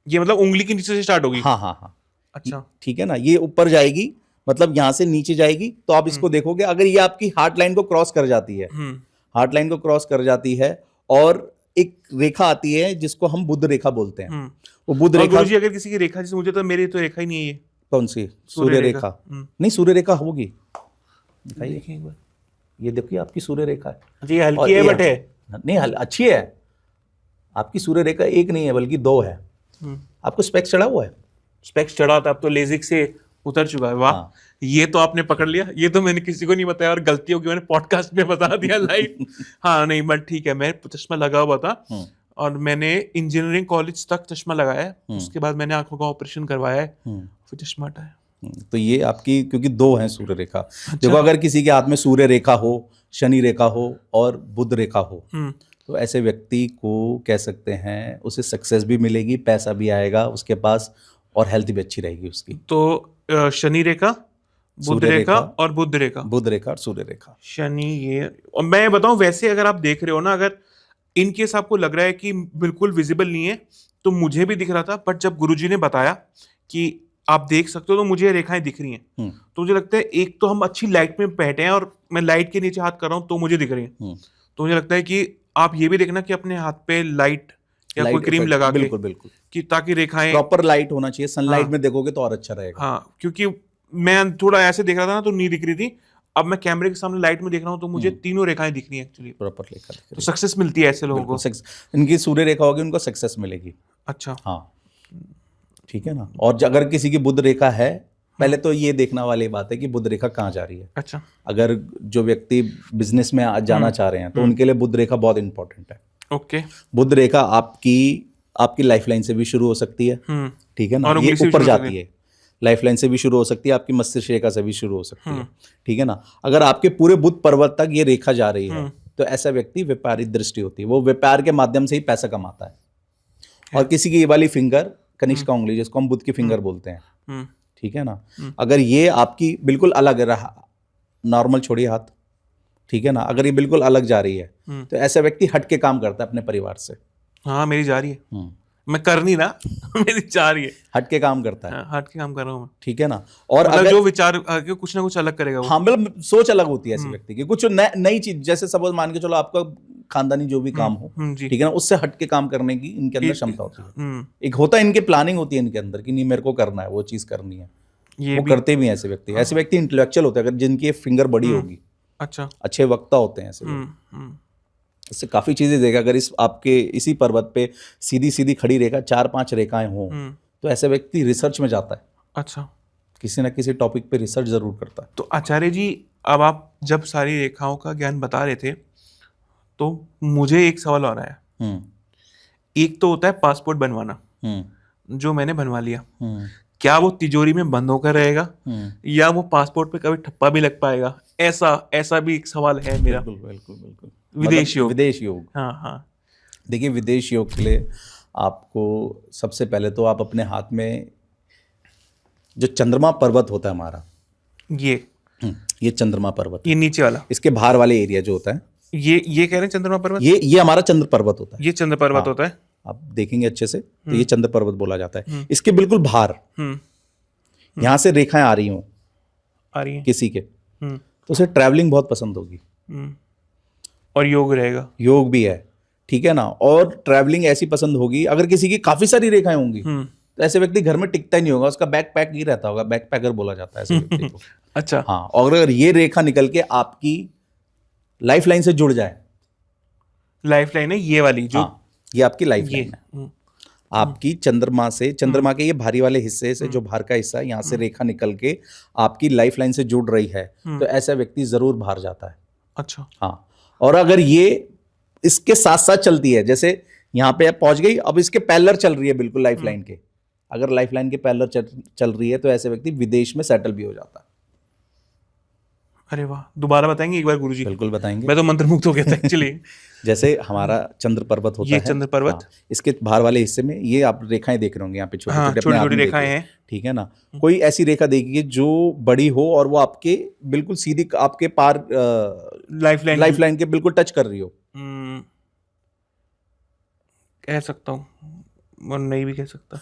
ये मतलब उंगली के नीचे से स्टार्ट होगी? हाँ हाँ हाँ, अच्छा। ठीक है ना, ये ऊपर जाएगी, मतलब यहाँ से नीचे जाएगी, तो आप इसको देखोगे, अगर ये आपकी हार्ट लाइन को क्रॉस कर जाती है, हार्ट लाइन को क्रॉस कर जाती है, और एक रेखा आती है जिसको हम बुध रेखा बोलते हैं, वो बुध रेखा। गुरुजी अगर किसी की रेखा, जैसे मुझे तो, मेरी तो रेखा ही नहीं है ये। कौन सी? सूर्य रेखा। नहीं, सूर्य रेखा होगी, दिखाइए देखिए एक बार। ये देखिए आपकी सूर्य रेखा है। जी और हल्की है ये बट है। नहीं, अच्छी है आपकी सूर्य रेखा, एक नहीं है बल्कि दो है। आपको स्पेक्स चढ़ा हुआ है? स्पेक्स चढ़ा था, अब तो लेजिक से उतर चुका है। वाह, हाँ। ये तो आपने पकड़ लिया, ये तो मैंने किसी को नहीं बताया और गलती होगी मैंने पॉडकास्ट में बता दिया लाइव। हाँ नहीं बट ठीक है, मैं चश्मा लगा हुआ था और मैंने इंजीनियरिंग कॉलेज तक चश्मा लगाया है, उसके बाद मैंने आंखों का ऑपरेशन करवाया है, फिर चश्मा हटाया। तो ये आपकी, क्योंकि दो हैं सूर्य रेखा। देखो, अगर किसी के हाथ में सूर्य रेखा हो, शनि रेखा हो और बुध रेखा हो, तो ऐसे व्यक्ति को कह सकते हैं उसे सक्सेस भी मिलेगी, पैसा भी आएगा उसके पास, और हेल्थ भी अच्छी रहेगी उसकी। तो शनि रेखा, बुध रेखा और बुध रेखा, बुध रेखा और सूर्य रेखा। शनि ये, और मैं बताऊं वैसे अगर आप देख रहे हो ना, अगर इन केस आपको लग रहा है कि बिल्कुल विजिबल नहीं है, तो मुझे भी दिख रहा था, बट जब गुरुजी ने बताया कि आप देख सकते हो, तो मुझे रेखाएं दिख रही हैं। तो मुझे लगता है एक तो हम अच्छी लाइट में बैठे हैं और मैं लाइट के नीचे हाथ कर रहा हूँ तो मुझे दिख रही है। तो मुझे लगता है कि आप ये भी देखना कि अपने हाथ पे लाइट या कोई क्रीम लगा के, बिल्कुल बिल्कुल, कि ताकि रेखाएं प्रॉपर लाइट होना चाहिए, सनलाइट हाँ। में देखोगे तो और अच्छा रहेगा। हाँ, क्योंकि मैं थोड़ा ऐसे देख रहा था ना तो नहीं दिख रही थी, अब मैं कैमरे के सामने लाइट में देख रहा हूँ तो मुझे तीनों रेखाएं दिख रही हैं एक्चुअली। प्रॉपर रेखा दिख तो रही सक्सेस मिलती है ऐसे लोगों को। है। इनकी सूर्य रेखा होगी, उनको सक्सेस मिलेगी। अच्छा, हाँ, ठीक है ना। और अगर किसी की बुध रेखा है, पहले तो ये देखना वाली बात है कि बुध रेखा कहाँ जा रही है। अच्छा, अगर जो व्यक्ति बिजनेस में जाना चाह रहे हैं तो उनके लिए बुध रेखा बहुत इंपॉर्टेंट है। ओके। बुध रेखा आपकी लाइफलाइन से भी शुरू हो सकती है, ठीक है ना, और ये उंगली से भी ऊपर शुरू हो जाती है, लाइफलाइन से भी शुरू हो सकती है, आपकी मस्तिष्क रेखा से भी शुरू हो सकती है, ठीक है ना। अगर आपके पूरे बुध पर्वत तक ये रेखा जा रही है तो ऐसा व्यक्ति व्यापारिक दृष्टि होती है, वो व्यापार के माध्यम से ही पैसा कमाता है। और किसी की ये वाली फिंगर, कनिष्का उंगली, जिसको हम बुध की फिंगर बोलते हैं, ठीक है ना, अगर ये आपकी बिल्कुल अलग रहा, नॉर्मल छोड़िए हाथ, ठीक है ना, अगर ये बिल्कुल अलग जा रही है तो ऐसा व्यक्ति हट के काम करता है अपने परिवार से। हाँ मेरी जा रही है, मैं कर नहीं रहा मेरी जा रही है, हट के काम करता है। हाँ, हट के काम कर रहा हूँ मैं, ठीक है ना। और मतलब अगर जो विचार कुछ ना कुछ अलग करेगा वो। हाँ, मतलब सोच अलग होती है ऐसे व्यक्ति की, कुछ नई चीज, जैसे सपोज मान के चलो आपका खानदानी जो भी काम हो, जी। ठीक है ना, उससे हट के काम करने की इनके अंदर क्षमता होती है। एक होता है इनके प्लानिंग होती है इनके अंदर कि नहीं मेरे को करना है, वो चीज करनी है, ये वो भी करते भी हैं ऐसे व्यक्ति। ऐसे व्यक्ति इंटेलेक्चुअल होते हैं, अगर जिनकी फिंगर बड़ी होगी, अच्छा, अच्छे वक्ता होते हैं ऐसे लोग। इससे काफी चीजें देगा। अगर आपके इसी पर्वत पे सीधी सीधी खड़ी रेखा 4-5 रेखाएं हों तो ऐसा व्यक्ति रिसर्च में जाता है। अच्छा, किसी ना किसी टॉपिक पे रिसर्च जरूर करता है। तो आचार्य जी, अब आप जब सारी रेखाओं का ज्ञान बता रहे थे तो मुझे एक सवाल आ रहा है। एक तो होता है पासपोर्ट बनवाना, जो मैंने बनवा लिया, क्या वो तिजोरी में बंद होकर रहेगा या वो पासपोर्ट पे कभी ठप्पा भी लग पाएगा? ऐसा भी एक सवाल है मेरा। बिल्कुल बिल्कुल बिल्कुल। विदेश योग। विदेश योग, हाँ हाँ। देखिए विदेश योग के लिए आपको सबसे पहले तो आप अपने हाथ में जो चंद्रमा पर्वत होता है हमारा, ये चंद्रमा पर्वत, ये नीचे वाला, इसके बाहर वाले एरिया जो होता है, ये कह रहे हैं चंद्रमा पर्वत, ये हमारा चंद्र पर्वत होता है। ये चंद्र पर्वत होता है। आप देखेंगे अच्छे से तो ये चंद्र पर्वत बोला जाता है। इसके बिल्कुल बाहर यहां से रेखाएं आ रही हो आ रही है किसी के, तो उसे ट्रैवलिंग बहुत पसंद होगी और योग रहेगा, योग भी है, ठीक है ना। और ट्रैवलिंग ऐसी पसंद होगी, अगर किसी की काफी सारी रेखाएं होंगी तो ऐसे व्यक्ति घर में टिकता ही नहीं होगा, उसका बैक पैक ही रहता होगा, बैक पैकर बोला जाता है ऐसे व्यक्ति को। अच्छा, हाँ, और अगर ये रेखा निकल के आपकी लाइफ लाइन से जुड़ जाए, लाइफ लाइन है ये वाली जो, हाँ, ये आपकी लाइफ लाइन है, आपकी चंद्रमा से, चंद्रमा के ये भारी वाले हिस्से से, जो बाहर का हिस्सा है, यहाँ से रेखा निकल के आपकी लाइफ लाइन से जुड़ रही है, तो ऐसा व्यक्ति जरूर बाहर जाता है। अच्छा, हाँ, और अगर ये इसके साथ साथ चलती है, जैसे यहाँ पे आप पहुंच गई, अब इसके पैरेलल चल रही है बिल्कुल लाइफ लाइन के, अगर लाइफ लाइन के पैरेलल चल रही है तो ऐसे व्यक्ति विदेश में सेटल भी हो जाता है। अरे वाह, दोबारा बताएंगे एक बार गुरुजी? बिल्कुल बताएंगे। मैं तो मंत्रमुग्ध हो गया था एक्चुअली। जैसे हमारा चंद्र पर्वत होता ये है, चंद्र पर्वत। हाँ, इसके बाहर वाले हिस्से में ये आप रेखाएं देख रहे होंगे यहाँ पे छोटे हाँ, छोटे, छोटी अपने हाथ छोटी में रेखाएं देखिए, हैं। ठीक है ना। कोई ऐसी रेखा देखिए जो बड़ी हो और वो आपके बिल्कुल सीधी आपके पार लाइफ लाइन के बिल्कुल टच कर रही हो। कह सकता हूँ और नहीं भी कह सकता।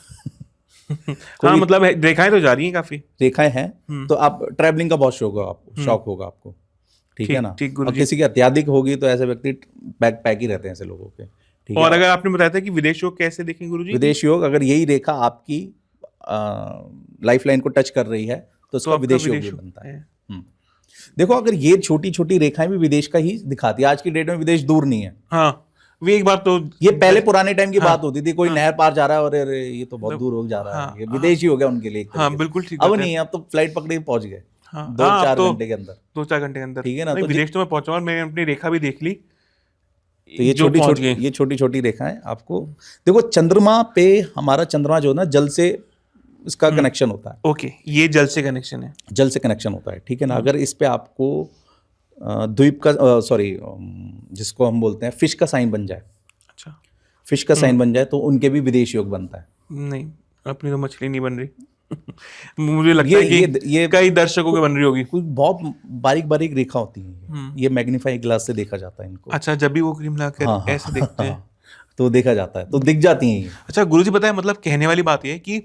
हाँ, मतलब रेखाएं तो जा रही हैं काफी। रेखाएं हैं तो आप ट्रैवलिंग का बहुत शौक होगा आपको, ठीक है ना। ठीक और गुरुजी। किसी की अत्याधिक होगी तो ऐसे व्यक्ति पैक ही रहते हैं ऐसे लोगों के, ठीक है। और अगर आपने बताया था कि विदेश योग कैसे देखें गुरुजी? विदेश योग, अगर यही रेखा आपकी लाइफ लाइन को टच कर रही है तो उसका विदेश योग भी बनता है। देखो, अगर ये छोटी छोटी रेखाएं भी विदेश का ही दिखाती है, आज की डेट में विदेश दूर नहीं है। हाँ, वे एक बार तो ये पहले पुराने टाइम की बात होती थी, कोई हाँ, नहर पार जा रहा है और अरे ये तो बहुत दूर हो जा रहा है, ये विदेश ही हो गया उनके लिए। हाँ, बिल्कुल ठीक। अब नहीं है, अब तो फ्लाइट पकड़ के पहुंच गए 2-4 घंटे के अंदर, 2-4 घंटे के अंदर, ठीक है ना। तो विदेश तो मैं पहुंचा और मैंने अपनी रेखा भी देख ली। तो ये छोटी छोटी रेखाएं आपको देखो। चंद्रमा पे हमारा चंद्रमा जो ना जल से इसका कनेक्शन होता है। ओके, ये जल से कनेक्शन है। जल से कनेक्शन होता है, ठीक है ना। अगर इस पे आपको द्वीप का सॉरी जिसको हम बोलते हैं फिश का साइन बन जाए, अच्छा, फिश का साइन बन जाए तो उनके भी विदेश योग बनता है। नहीं, अपनी तो मछली नहीं बन रही। मुझे लगता है कि ये कई दर्शकों की बन रही होगी। कुछ बहुत बारीक बारीक रेखा होती है, ये मैग्नीफाई ग्लास से देखा जाता है इनको। अच्छा, जब भी वो क्रीम लगाकर ऐसे देखते हैं तो देखा जाता है, तो दिख जाती हैं ये। अच्छा गुरुजी, पता है मतलब कहने वाली बात ये है कि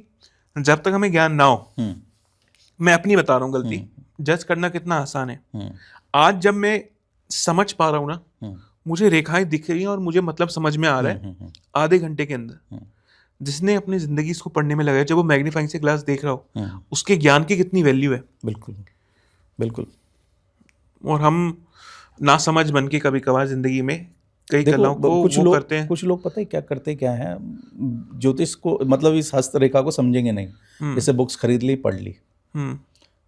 जब तक हमें ज्ञान ना हो, मैं अपनी बता रहा हूँ गलती, जज करना कितना आसान है। आज जब मैं समझ पा रहा हूँ ना, मुझे रेखाएं दिख रही हैं और मुझे मतलब समझ में आ रहा है आधे घंटे के अंदर। जिसने अपनी जिंदगी इसको पढ़ने में लगाया, जब वो मैग्नीफाइंग से ग्लास देख रहा हो, उसके ज्ञान की कितनी वैल्यू है। बिल्कुल बिल्कुल। और हम ना समझ बन के कभी कभार जिंदगी में कई कलाओं को वो करते हैं। कुछ लोग पता है क्या करते क्या है, ज्योतिष को मतलब इस हस्तरेखा को समझेंगे नहीं, जैसे बुक्स खरीद ली, पढ़ ली,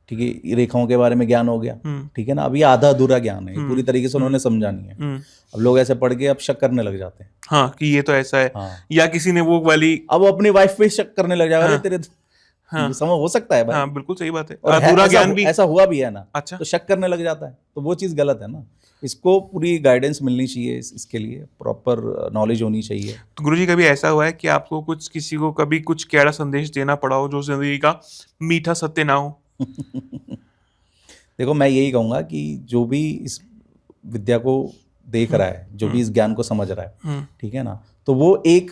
ठीक है, रेखाओं के बारे में ज्ञान हो गया, ठीक है ना। अब ये आधा अधूरा ज्ञान है, पूरी तरीके से उन्होंने समझा नहीं है। अब लोग ऐसे पढ़ के अब शक करने लग जाते हैं, हाँ, कि ये तो ऐसा है। या किसी ने वो वाली, अब वो अपनी वाइफ पे शक करने लग जाएगा, अरे तेरे समझ हो सकता है भाई। हाँ, बिल्कुल सही बात है। और अधूरा ज्ञान भी ऐसा हुआ भी है ना। अच्छा, तो शक करने लग जाता है, तो वो चीज़ गलत है ना। इसको पूरी गाइडेंस मिलनी चाहिए, इसके लिए प्रॉपर नॉलेज होनी चाहिए। तो गुरुजी, कभी ऐसा हुआ है कि आपको कुछ किसी को कभी कुछ कैड़ा संदेश देना पड़ा हो जो जिंदगी का मीठा सत्य ना हो? देखो, मैं यही कहूँगा कि जो भी इस विद्या को देख रहा है, जो भी इस ज्ञान को समझ रहा है, ठीक है ना, तो वो एक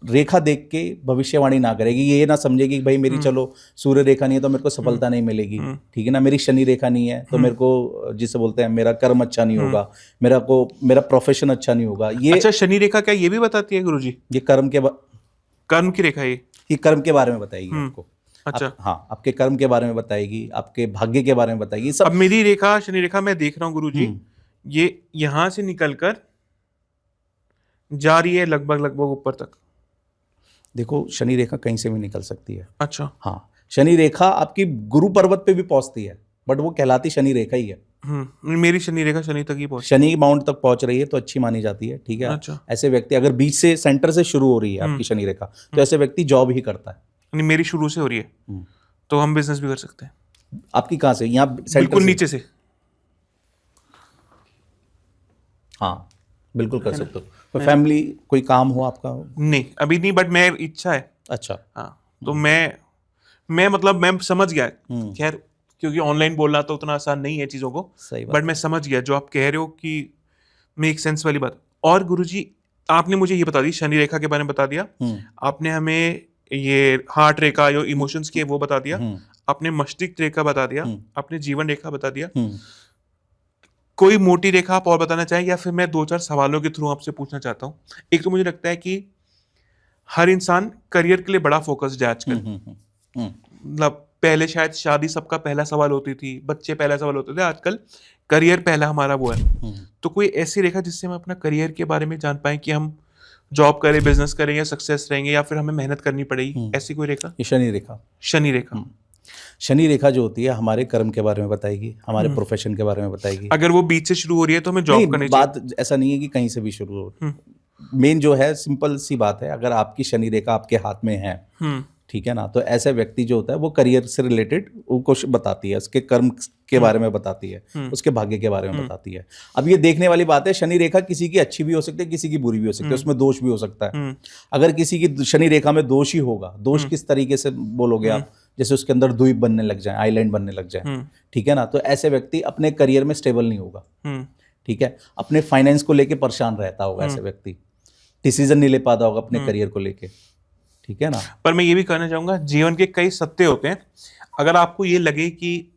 रेखा देख के भविष्यवाणी ना करेगी। ये ना समझेगी कि भाई मेरी चलो सूर्य रेखा नहीं है तो मेरे को सफलता नहीं मिलेगी, ठीक है ना। मेरी शनि रेखा नहीं है तो मेरे को, जिसे बोलते हैं, मेरा कर्म अच्छा नहीं होगा, मेरा प्रोफेशन अच्छा नहीं होगा। ये अच्छा, शनि रेखा क्या ये भी बताती है गुरुजी? ये कर्म की रेखा, ये कर्म के बारे में बताएगी आपको। अच्छा, हाँ, आपके कर्म के बारे में बताएगी, आपके भाग्य के बारे में बताएगी सब। अब मेरी रेखा शनि रेखा मैं देख रहा हूँ गुरुजी, ये यहां से निकलकर जा रही है लगभग ऊपर तक। देखो, शनि रेखा कहीं से भी निकल सकती है। अच्छा, हाँ, शनि रेखा आपकी गुरु पर्वत पे भी पहुंचती है, बट वो कहलाती शनि रेखा ही है। मेरी शनि रेखा शनि तक ही पहुंच, शनि माउंट तक पहुंच रही है तो अच्छी मानी जाती है, ठीक है। अच्छा, ऐसे व्यक्ति, अगर बीच से सेंटर से शुरू हो रही है आपकी शनि रेखा, तो ऐसे व्यक्ति जॉब ही करता है। मेरी शुरू से हो रही है तो हम बिजनेस भी कर सकते हैं। आपकी कहाँ से? यहाँ बिल्कुल नीचे से। हाँ, बिल्कुल कर सकते हो। तो फैमिली, कोई काम हो आपका? नहीं, अभी नहीं, बट मैं इच्छा है। अच्छा, हाँ, तो मैं मतलब मैं समझ गया। खैर, क्योंकि ऑनलाइन बोलना तो उतना आसान नहीं है चीज़ों को, सही बात, बट मैं समझ गया जो आप कह रहे हो कि मेक सेंस वाली बात। और गुरुजी, आपने मुझे ये बता दी, शनि रेखा के बारे में बता दिया, आपने हमें ये हार्ट रेखा जो इमोशंस की है वो बता दिया, आपने मस्तिष्क रेखा बता दिया, आपने जीवन रेखा बता दिया। कोई मोटी रेखा आप और बताना चाहें, या फिर मैं 2-4 सवालों के थ्रू आपसे पूछना चाहता हूँ। एक तो मुझे लगता है कि हर इंसान करियर के लिए बड़ा फोकस्ड है आजकल। मतलब पहले शायद शादी सबका पहला सवाल होती थी, बच्चे पहला सवाल होते थे, आजकल करियर पहला हमारा वो है। तो कोई ऐसी रेखा जिससे हम अपना करियर के बारे में जान पाए कि हम जॉब करें, बिजनेस करें, या सक्सेस रहेंगे, या फिर हमें मेहनत करनी पड़ेगी, ऐसी कोई रेखा? शनि रेखा। शनि रेखा, शनि रेखा जो होती है हमारे कर्म के बारे में बताएगी, हमारे प्रोफेशन के बारे में बताएगी। अगर वो बीच से शुरू हो रही है तो हमें जॉब करनी चाहिए। बात ऐसा नहीं है कि कहीं से भी शुरू हो। मेन जो है, सिंपल सी बात है, अगर आपकी शनि रेखा आपके हाथ में है, ठीक है ना। तो ऐसे व्यक्ति जो होता है वो करियर से रिलेटेड वो कुछ बताती है, उसके कर्म के बारे में बताती है, उसके भाग्य के बारे में बताती है। अब ये देखने वाली बात है, शनि रेखा किसी की अच्छी भी हो सकती है, किसी की बुरी भी हो सकती है, उसमें दोष भी हो सकता है। अगर किसी की शनि रेखा में दोष ही होगा, दोष किस तरीके से बोलोगे आप, जैसे उसके अंदर द्वीप बनने लग जाए, आइलैंड बनने लग जाए, ठीक है ना, तो ऐसे व्यक्ति अपने करियर में स्टेबल नहीं होगा, ठीक है। अपने फाइनेंस को लेके परेशान रहता होगा ऐसे व्यक्ति, डिसीजन नहीं ले पाता होगा अपने करियर को लेके, ठीक है ना। पर मैं ये भी कहना चाहूंगा, जीवन के कई सत्य होते हैं। अगर आपको ये लगे कि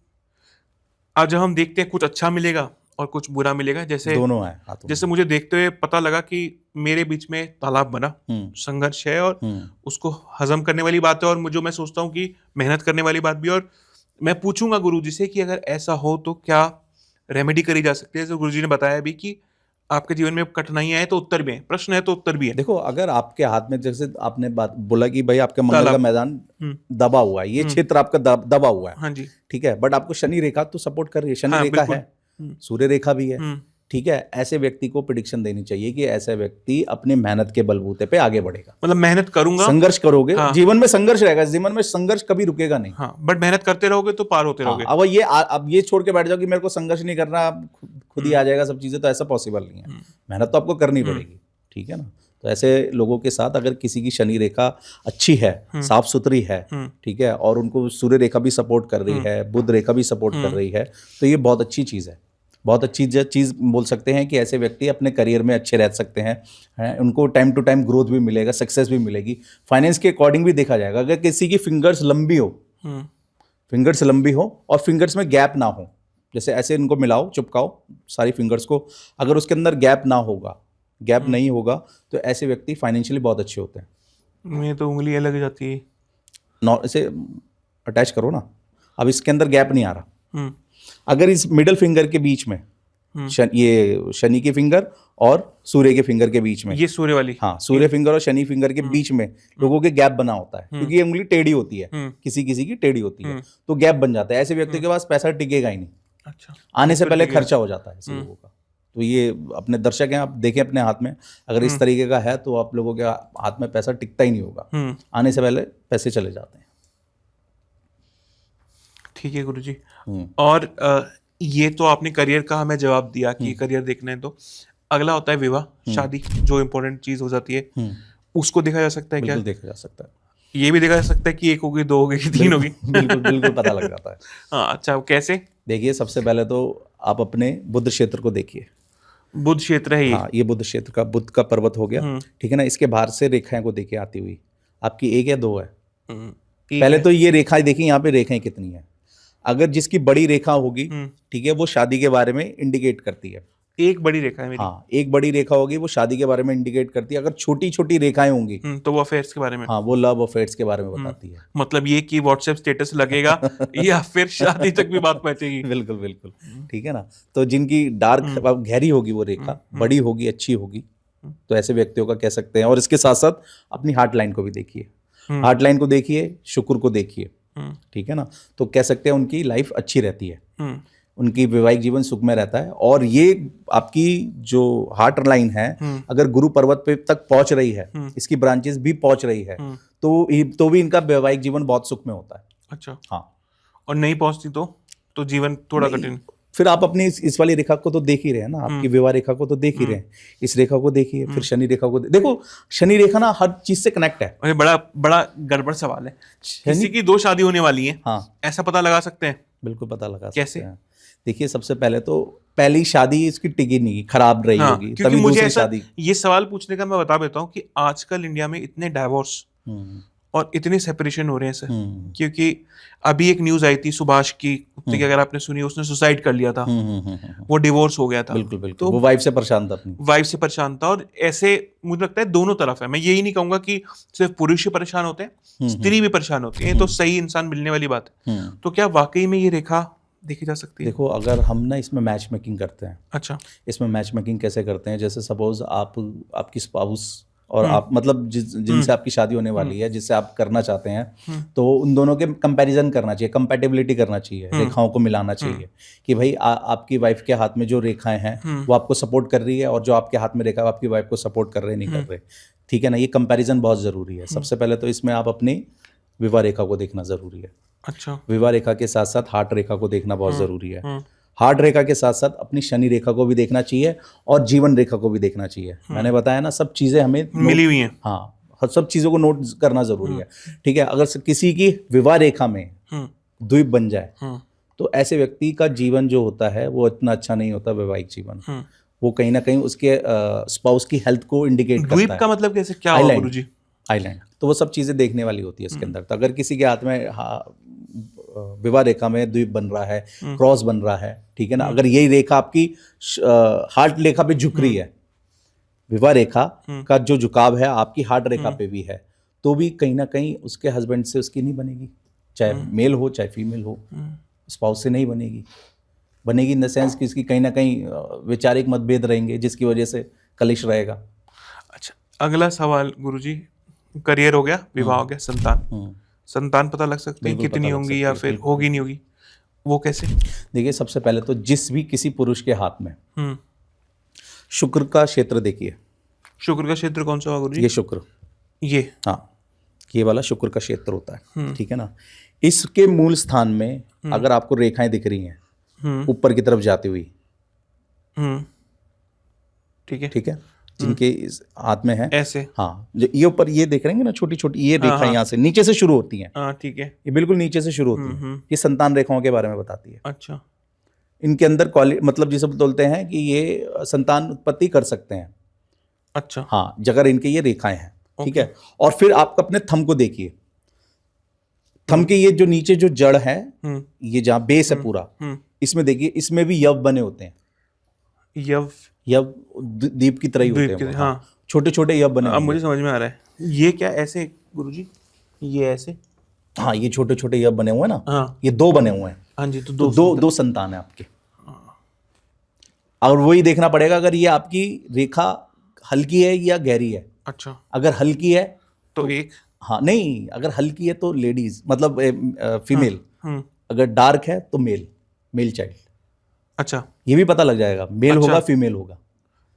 आज जब हम देखते हैं कुछ अच्छा मिलेगा और कुछ बुरा मिलेगा, जैसे दोनों है हाथों में। जैसे मुझे देखते हुए पता लगा कि मेरे बीच में तालाब बना, संघर्ष है और उसको हजम करने वाली बात है, और जो मैं सोचता हूँ कि मेहनत करने वाली बात भी। और मैं पूछूंगा गुरुजी से कि अगर ऐसा हो तो क्या रेमेडी करी जा सकती है। जैसे गुरुजी ने बताया भी कि आपके जीवन में कठिनाइयां हैं तो उत्तर भी है, प्रश्न है तो उत्तर भी है। देखो, अगर आपके हाथ में, जैसे आपने बात बोला कि भाई आपके मंगल का मैदान दबा हुआ है, ये क्षेत्र आपका दबा हुआ है, हाँ जी, ठीक है, बट आपको शनि रेखा तो सपोर्ट कर रही है, शनि रेखा है, सूर्य रेखा भी है, ठीक है। ऐसे व्यक्ति को प्रेडिक्शन देनी चाहिए कि ऐसे व्यक्ति अपनी मेहनत के बलबूते पे आगे बढ़ेगा। मतलब मेहनत करूंगा, संघर्ष करोगे, हाँ। जीवन में संघर्ष रहेगा, जीवन में संघर्ष कभी रुकेगा नहीं, हाँ, बट मेहनत करते रहोगे तो पार होते रहोगे। अब ये छोड़ के बैठ जाओ कि मेरे को संघर्ष नहीं करना, खुद ही आ जाएगा सब चीजें, तो ऐसा पॉसिबल नहीं है। मेहनत तो आपको करनी पड़ेगी, ठीक है ना। तो ऐसे लोगों के साथ अगर किसी की शनि रेखा अच्छी है, साफ सुथरी है, ठीक है, और उनको सूर्य रेखा भी सपोर्ट कर रही है, बुध रेखा भी सपोर्ट कर रही है, तो ये बहुत अच्छी चीज़ है, बहुत अच्छी चीज़ बोल सकते हैं कि ऐसे व्यक्ति अपने करियर में अच्छे रह सकते हैं, उनको टाइम टू टाइम ग्रोथ भी मिलेगा, सक्सेस भी मिलेगी। फाइनेंस के अकॉर्डिंग भी देखा जाएगा, अगर किसी की फिंगर्स लंबी हो, फिंगर्स लंबी हो और फिंगर्स में गैप ना हो, जैसे ऐसे इनको मिलाओ, चिपकाओ सारी फिंगर्स को, अगर उसके अंदर गैप ना होगा, गैप नहीं होगा, तो ऐसे व्यक्ति फाइनेंशियली बहुत अच्छे होते हैं। मैं तो उंगलियां लग जाती है, इसे अटैच करो ना, अब इसके अंदर गैप नहीं आ रहा। अगर इस मिडल फिंगर के बीच में ये शनि के फिंगर और सूर्य के फिंगर के बीच में, ये सूर्य वाली, हाँ, सूर्य फिंगर और शनि फिंगर के बीच में लोगों के गैप बना होता है, क्योंकि ये उंगली टेढ़ी होती है, किसी किसी की टेढ़ी होती है, तो गैप बन जाता है। ऐसे व्यक्ति के पास पैसा टिकेगा ही नहीं, अच्छा, आने से पहले खर्चा हो जाता है ऐसे लोगों का। तो ये अपने दर्शक हैं, आप देखें अपने हाथ में, अगर इस तरीके का है तो आप लोगों के हाथ में पैसा टिकता ही नहीं होगा, आने से पहले पैसे चले जाते हैं। ठीक है गुरुजी। और ये तो आपने करियर का हमें जवाब दिया कि करियर देखना है, तो अगला होता है विवाह, शादी, जो इम्पोर्टेंट चीज हो जाती है, उसको देखा जा सकता है क्या? बिल्कुल देखा जा सकता है, ये भी देखा जा सकता है कि एक होगी, दो होगी, तीन होगी? बिल्कुल बिल्कुल पता लग जाता है। हाँ, अच्छा, कैसे? देखिए, सबसे पहले तो आप अपने बुध क्षेत्र को देखिए। बुध क्षेत्र है ये? हाँ, ये बुध क्षेत्र का, बुध का पर्वत हो गया, ठीक है ना। इसके बाहर से रेखाएं को देखिए आती हुई, आपकी एक या दो है? पहले तो ये रेखाएं देखिए, यहाँ पे रेखाएं कितनी है। अगर जिसकी बड़ी रेखा होगी, ठीक है, वो शादी के बारे में इंडिकेट करती है। एक बड़ी रेखा है मेरी? हाँ, एक बड़ी रेखा होगी, वो शादी के बारे में इंडिकेट करती है। अगर छोटी छोटी रेखाएं होंगी तो वो अफेयर्स के बारे में? हाँ, वो लव अफेयर्स के बारे में बताती है। मतलब ये कि व्हाट्सएप स्टेटस लगेगा या फिर शादी तक भी बात पहुंचेगी? बिल्कुल बिल्कुल, ठीक है ना। तो जिनकी डार्क गहरी होगी वो रेखा, बड़ी होगी, अच्छी होगी, तो ऐसे व्यक्तियों का कह सकते हैं। और इसके साथ साथ अपनी हार्ट लाइन को भी देखिए, हार्ट लाइन को देखिए, शुक्र को देखिए, ठीक है ना, तो कह सकते हैं उनकी लाइफ अच्छी रहती है, उनकी वैवाहिक जीवन सुखमय रहता है। और ये आपकी जो हार्ट लाइन है, अगर गुरु पर्वत पे तक पहुंच रही है, इसकी ब्रांचेस भी पहुंच रही है, तो भी इनका वैवाहिक जीवन बहुत सुखमय होता है। अच्छा, हाँ। और नहीं पहुंचती तो जीवन थोड़ा कठिन? फिर आप अपनी इस वाली रेखा को तो देख ही रहे हैं ना, आपकी विवाह रेखा को तो देख ही रहे हैं, इस रेखा को देखिए, फिर शनि रेखा को देखो। शनि रेखा ना हर चीज से कनेक्ट है। अरे बड़ा गड़बड़ सवाल है, किसी की 2 शादी होने वाली है, हाँ, ऐसा पता लगा सकते हैं? बिल्कुल पता लगा कैसे? सकते हैं। देखिए, सबसे पहले तो पहली शादी इसकी टिकी नहीं, खराब रही होगी, क्योंकि तभी मुझे दूसरी ऐसा शादी। ये सवाल पूछने का मैं बता देता हूँ कि आजकल इंडिया में इतने डाइवोर्स और इतने सेपरेशन हो रहे हैं सर, क्योंकि अभी एक न्यूज आई थी सुभाष की, अगर आपने सुनी, उसने सुसाइड कर लिया था, वो डिवोर्स हो गया था। बिल्कुल बिल्कुल, तो वो वाइफ से परेशान था, अपनी वाइफ से परेशान था। और ऐसे मुझे लगता है दोनों तरफ है, मैं यही नहीं कहूंगा कि सिर्फ पुरुष ही परेशान होते हैं, स्त्री भी परेशान होती है, तो सही इंसान मिलने वाली बात है। तो क्या वाकई में ये रेखा देखी जा सकती है? देखो, अगर हम ना इसमें मैच मेकिंग करते हैं। अच्छा, इसमें मैच मेकिंग कैसे करते हैं? जैसे सपोज आपकी स्पाउस और आप, मतलब जिनसे आपकी शादी होने वाली है, जिससे आप करना चाहते हैं, तो उन दोनों के कंपैरिजन करना चाहिए, कंपैटिबिलिटी करना चाहिए, रेखाओं को मिलाना चाहिए कि भाई आपकी वाइफ के हाथ में जो रेखाएं हैं वो आपको सपोर्ट कर रही है, और जो आपके हाथ में रेखा है आपकी वाइफ को सपोर्ट कर रहे नहीं कर रहे, ठीक है ना। ये कंपैरिजन बहुत ज़रूरी है। सबसे पहले तो इसमें आप अपनी विवाह रेखा को देखना जरूरी है। अच्छा। विवाह रेखा के साथ साथ हार्ट रेखा को देखना बहुत जरूरी है। हार्ट रेखा के साथ साथ अपनी शनि रेखा को भी देखना चाहिए और जीवन रेखा को भी देखना चाहिए। मैंने बताया ना, सब चीजें हमें मिली हुई हैं। हाँ, सब चीजों को नोट करना जरूरी है। ठीक है, अगर किसी की विवाह रेखा में द्वीप बन जाए तो ऐसे व्यक्ति का जीवन जो होता है वो इतना अच्छा नहीं होता, वैवाहिक जीवन। वो कहीं ना कहीं उसके स्पाउस की हेल्थ को इंडिकेट करता है। द्वीप का मतलब कैसे, क्या हुआ गुरुजी? आइलैंड, तो वो सब चीजें देखने वाली होती है इसके अंदर। तो अगर किसी के हाथ में विवाह रेखा में द्वीप बन रहा है, क्रॉस बन रहा है, ठीक है ना, अगर यही रेखा आपकी हार्ट रेखा पे झुक रही है, विवाह रेखा का जो झुकाव है आपकी हार्ट रेखा पे भी है, तो भी कहीं ना कहीं उसके हस्बैंड से उसकी नहीं बनेगी, चाहे मेल हो चाहे फीमेल हो, स्पाउस से नहीं बनेगी। बनेगी इन द सेंस कि इसकी कहीं ना कहीं वैचारिक मतभेद रहेंगे, जिसकी वजह से कलेश रहेगा। अच्छा, अगला सवाल गुरुजी, करियर हो गया, विवाह हो गया, संतान पता लग सकती है कितनी होंगी या फिर होगी नहीं होगी, वो कैसे? देखिए, सबसे पहले तो किसी पुरुष के हाथ में शुक्र का क्षेत्र देखिए। शुक्र का क्षेत्र कौन सा होगा गुरुजी? ये शुक्र, ये, हाँ, ये वाला शुक्र का क्षेत्र होता है, ठीक है ना। इसके मूल स्थान में अगर आपको रेखाएं दिख रही हैं ऊपर की तरफ जाती हुई, ठीक है, जिनके इस हाथ में है ऐसे, हाँ, जो ये ऊपर ये देख रहे हैं ना, छोटी छोटी ये रेखा यहाँ से नीचे से शुरू होती हैं। ठीक है, ये बिल्कुल नीचे से शुरू होती है। ये संतान रेखाओं के बारे में बताती है। अच्छा, इनके अंदर मतलब जिसे बोलते हैं कि ये संतान उत्पत्ति कर सकते हैं। अच्छा, हाँ, अगर इनके ये रेखाएं हैं, ठीक है। और फिर आप अपने थंब को देखिए, थंब के ये जो नीचे जो जड़ है, ये जहाँ बेस है पूरा, इसमें देखिए, इसमें भी यव बने होते हैं। यव दीप की तरह ही होते हैं, हाँ, छोटे छोटे यव बने। अब मुझे समझ में आ रहा है। ये क्या ऐसे गुरुजी, ये ऐसे, हाँ, ये छोटे छोटे यव बने हुए हैं ना, हाँ, ये दो बने हुए हैं। हाँ जी, तो दो संतान है आपके। और वही देखना पड़ेगा अगर ये आपकी रेखा हल्की है या गहरी है। अच्छा, अगर हल्की है तो एक, हाँ, नहीं, अगर हल्की है तो लेडीज, मतलब फीमेल। अगर डार्क है तो मेल चाइल्ड। अच्छा, ये भी पता लग जाएगा, मेल होगा फीमेल होगा,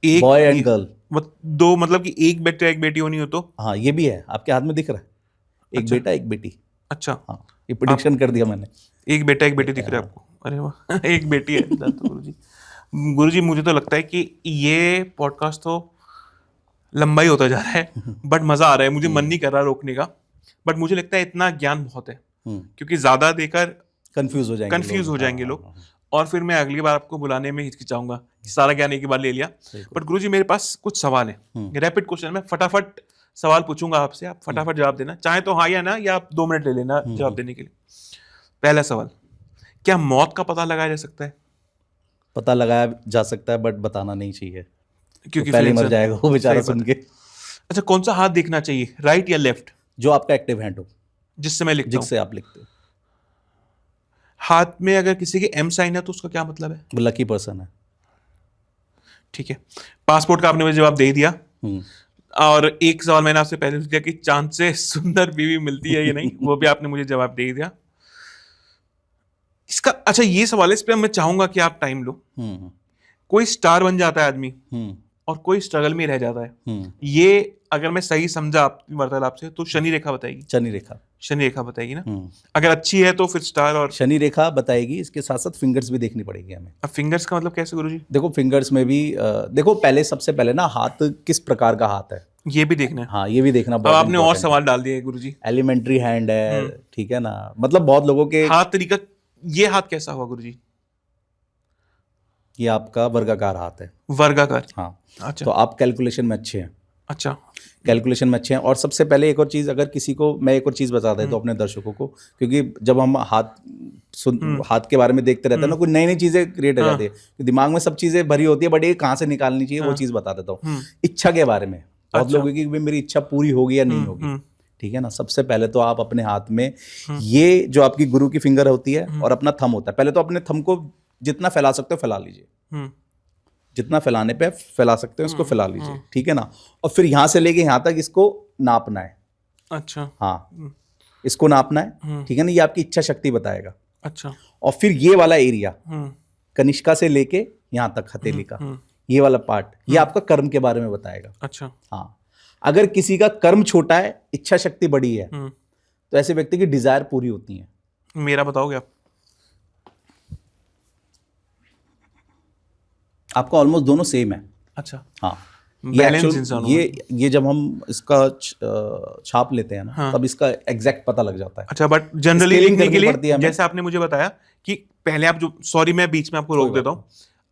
एक बॉय एंड गर्ल। दो, मतलब कि एक बेटा एक बेटी होनी हो तो? हाँ, ये भी है, आपके हाथ में दिख रहा है, एक बेटा एक बेटी। अच्छा, हाँ, ये प्रेडिक्शन कर दिया मैंने। एक बेटा एक बेटी दिख रहा है आपको? अरे वाह, एक बेटी है। तो गुरुजी मुझे तो लगता है कि ये पॉडकास्ट तो लंबा ही होता जा रहा है, बट मजा आ रहा है, मुझे मन नहीं कर रहा रोकने का, बट मुझे लगता है इतना ज्ञान बहुत है, क्योंकि ज्यादा देकर कंफ्यूज हो जाएंगे लोग, और फिर मैं अगली बार आपको बुलाने में हिचकिचाऊंगा, सारा ज्ञान एक ही बार ले लिया। बट गुरुजी मेरे पास कुछ सवाल है, रैपिड क्वेश्चन में फटाफट सवाल पूछूंगा आपसे, आप फटाफट जवाब देना, चाहे तो हाँ या ना, या आप 2 मिनट ले लेना जवाब देने के लिए। पहला सवाल, क्या मौत का पता लगाया जा सकता है? पता लगाया जा सकता है, बट बताना नहीं चाहिए, क्योंकि तो पहले मर जाएगा वो बेचारा सुन के। अच्छा, कौन सा हाथ देखना चाहिए, राइट या लेफ्ट? जो आपका एक्टिव हैंड हो, जिससे मैं लिखता हूं, जिससे आप लिखते हो। हाथ में अगर किसी के एम साइन है तो उसका क्या मतलब है? वो लकी पर्सन है। ठीक है, पासपोर्ट का आपने मुझे जवाब दे दिया। और एक सवाल मैंने आपसे पहले पूछा कि चांद से सुंदर बीवी मिलती है या नहीं, वो भी आपने मुझे जवाब दे दिया। इसका अच्छा, ये सवाल है, इस पे मैं चाहूंगा कि आप टाइम लो। कोई स्टार बन जाता है आदमी और कोई स्ट्रगल में रह जाता है, ये अगर मैं सही समझा आपकी वार्तालाप से तो शनि रेखा बताएगी? शनि रेखा बताएगी ना? अगर अच्छी है तो फिर स्टार और शनि रेखा बताएगी। इसके साथ साथ फिंगर्स भी देखनी पड़ेगी हमें। अब फिंगर्स का मतलब कैसे गुरुजी? देखो, फिंगर्स में भी देखो, सबसे पहले ना, हाथ किस प्रकार का हाथ है ये भी देखना है। हाँ, ये भी देखना। अब आपने और सवाल डाल दिए गुरुजी। एलिमेंट्री हैंड है, ठीक है ना, मतलब बहुत लोगों के हाथ तरीका, ये हाथ कैसा हुआ गुरुजी? ये आपका वर्गाकार हाथ है। वर्गाकार, हाँ। अच्छा, तो आप कैलकुलेशन में अच्छे हैं। अच्छा, कैलकुलेशन में अच्छे हैं। और सबसे पहले एक और चीज़, अगर किसी को मैं एक और चीज़ बता देता हूँ अपने दर्शकों को, क्योंकि जब हम हाथ के बारे में देखते रहते हैं ना, कुछ नई नई चीज़ें क्रिएट हो जाती है, दिमाग में सब चीज़ें भरी होती है, बट ये कहाँ से निकालनी चाहिए वो चीज़ बता देता हूँ। इच्छा के बारे में बहुत लोगों की, मेरी इच्छा पूरी होगी या नहीं होगी, ठीक है ना। सबसे पहले तो आप अपने हाथ में ये जो आपकी गुरु की फिंगर होती है और अपना थंब होता है, पहले तो अपने थंब को जितना फैला सकते हो फैला लीजिए, जितना फैलाने पे फैला सकते हो इसको फैला लीजिए, ठीक है ना। और फिर यहाँ से लेके यहाँ तक इसको नापना है। अच्छा, हाँ, इसको नापना है, ठीक है ना। ये आपकी इच्छा शक्ति बताएगा। अच्छा, और फिर ये वाला एरिया कनिष्का से लेके यहाँ तक हथेली का ये वाला पार्ट, ये आपका कर्म के बारे में बताएगा। अच्छा, हाँ, अगर किसी का कर्म छोटा है, इच्छा शक्ति बड़ी है, तो ऐसे व्यक्ति की डिजायर पूरी होती है। मेरा बताओगे आप? आपका ऑलमोस्ट दोनों सेम है। अच्छा, हाँ, बैलेंस इंसान हूँ। ये जब हम इसका छाप लेते हैं ना, हाँ। तब इसका एग्जैक्ट पता लग जाता है। अच्छा, बट जनरली Scaling लिखने के करनी लिए पड़ती है हमें। जैसे आपने मुझे बताया कि पहले आप जो, सॉरी मैं बीच में आपको रोक देता हूँ,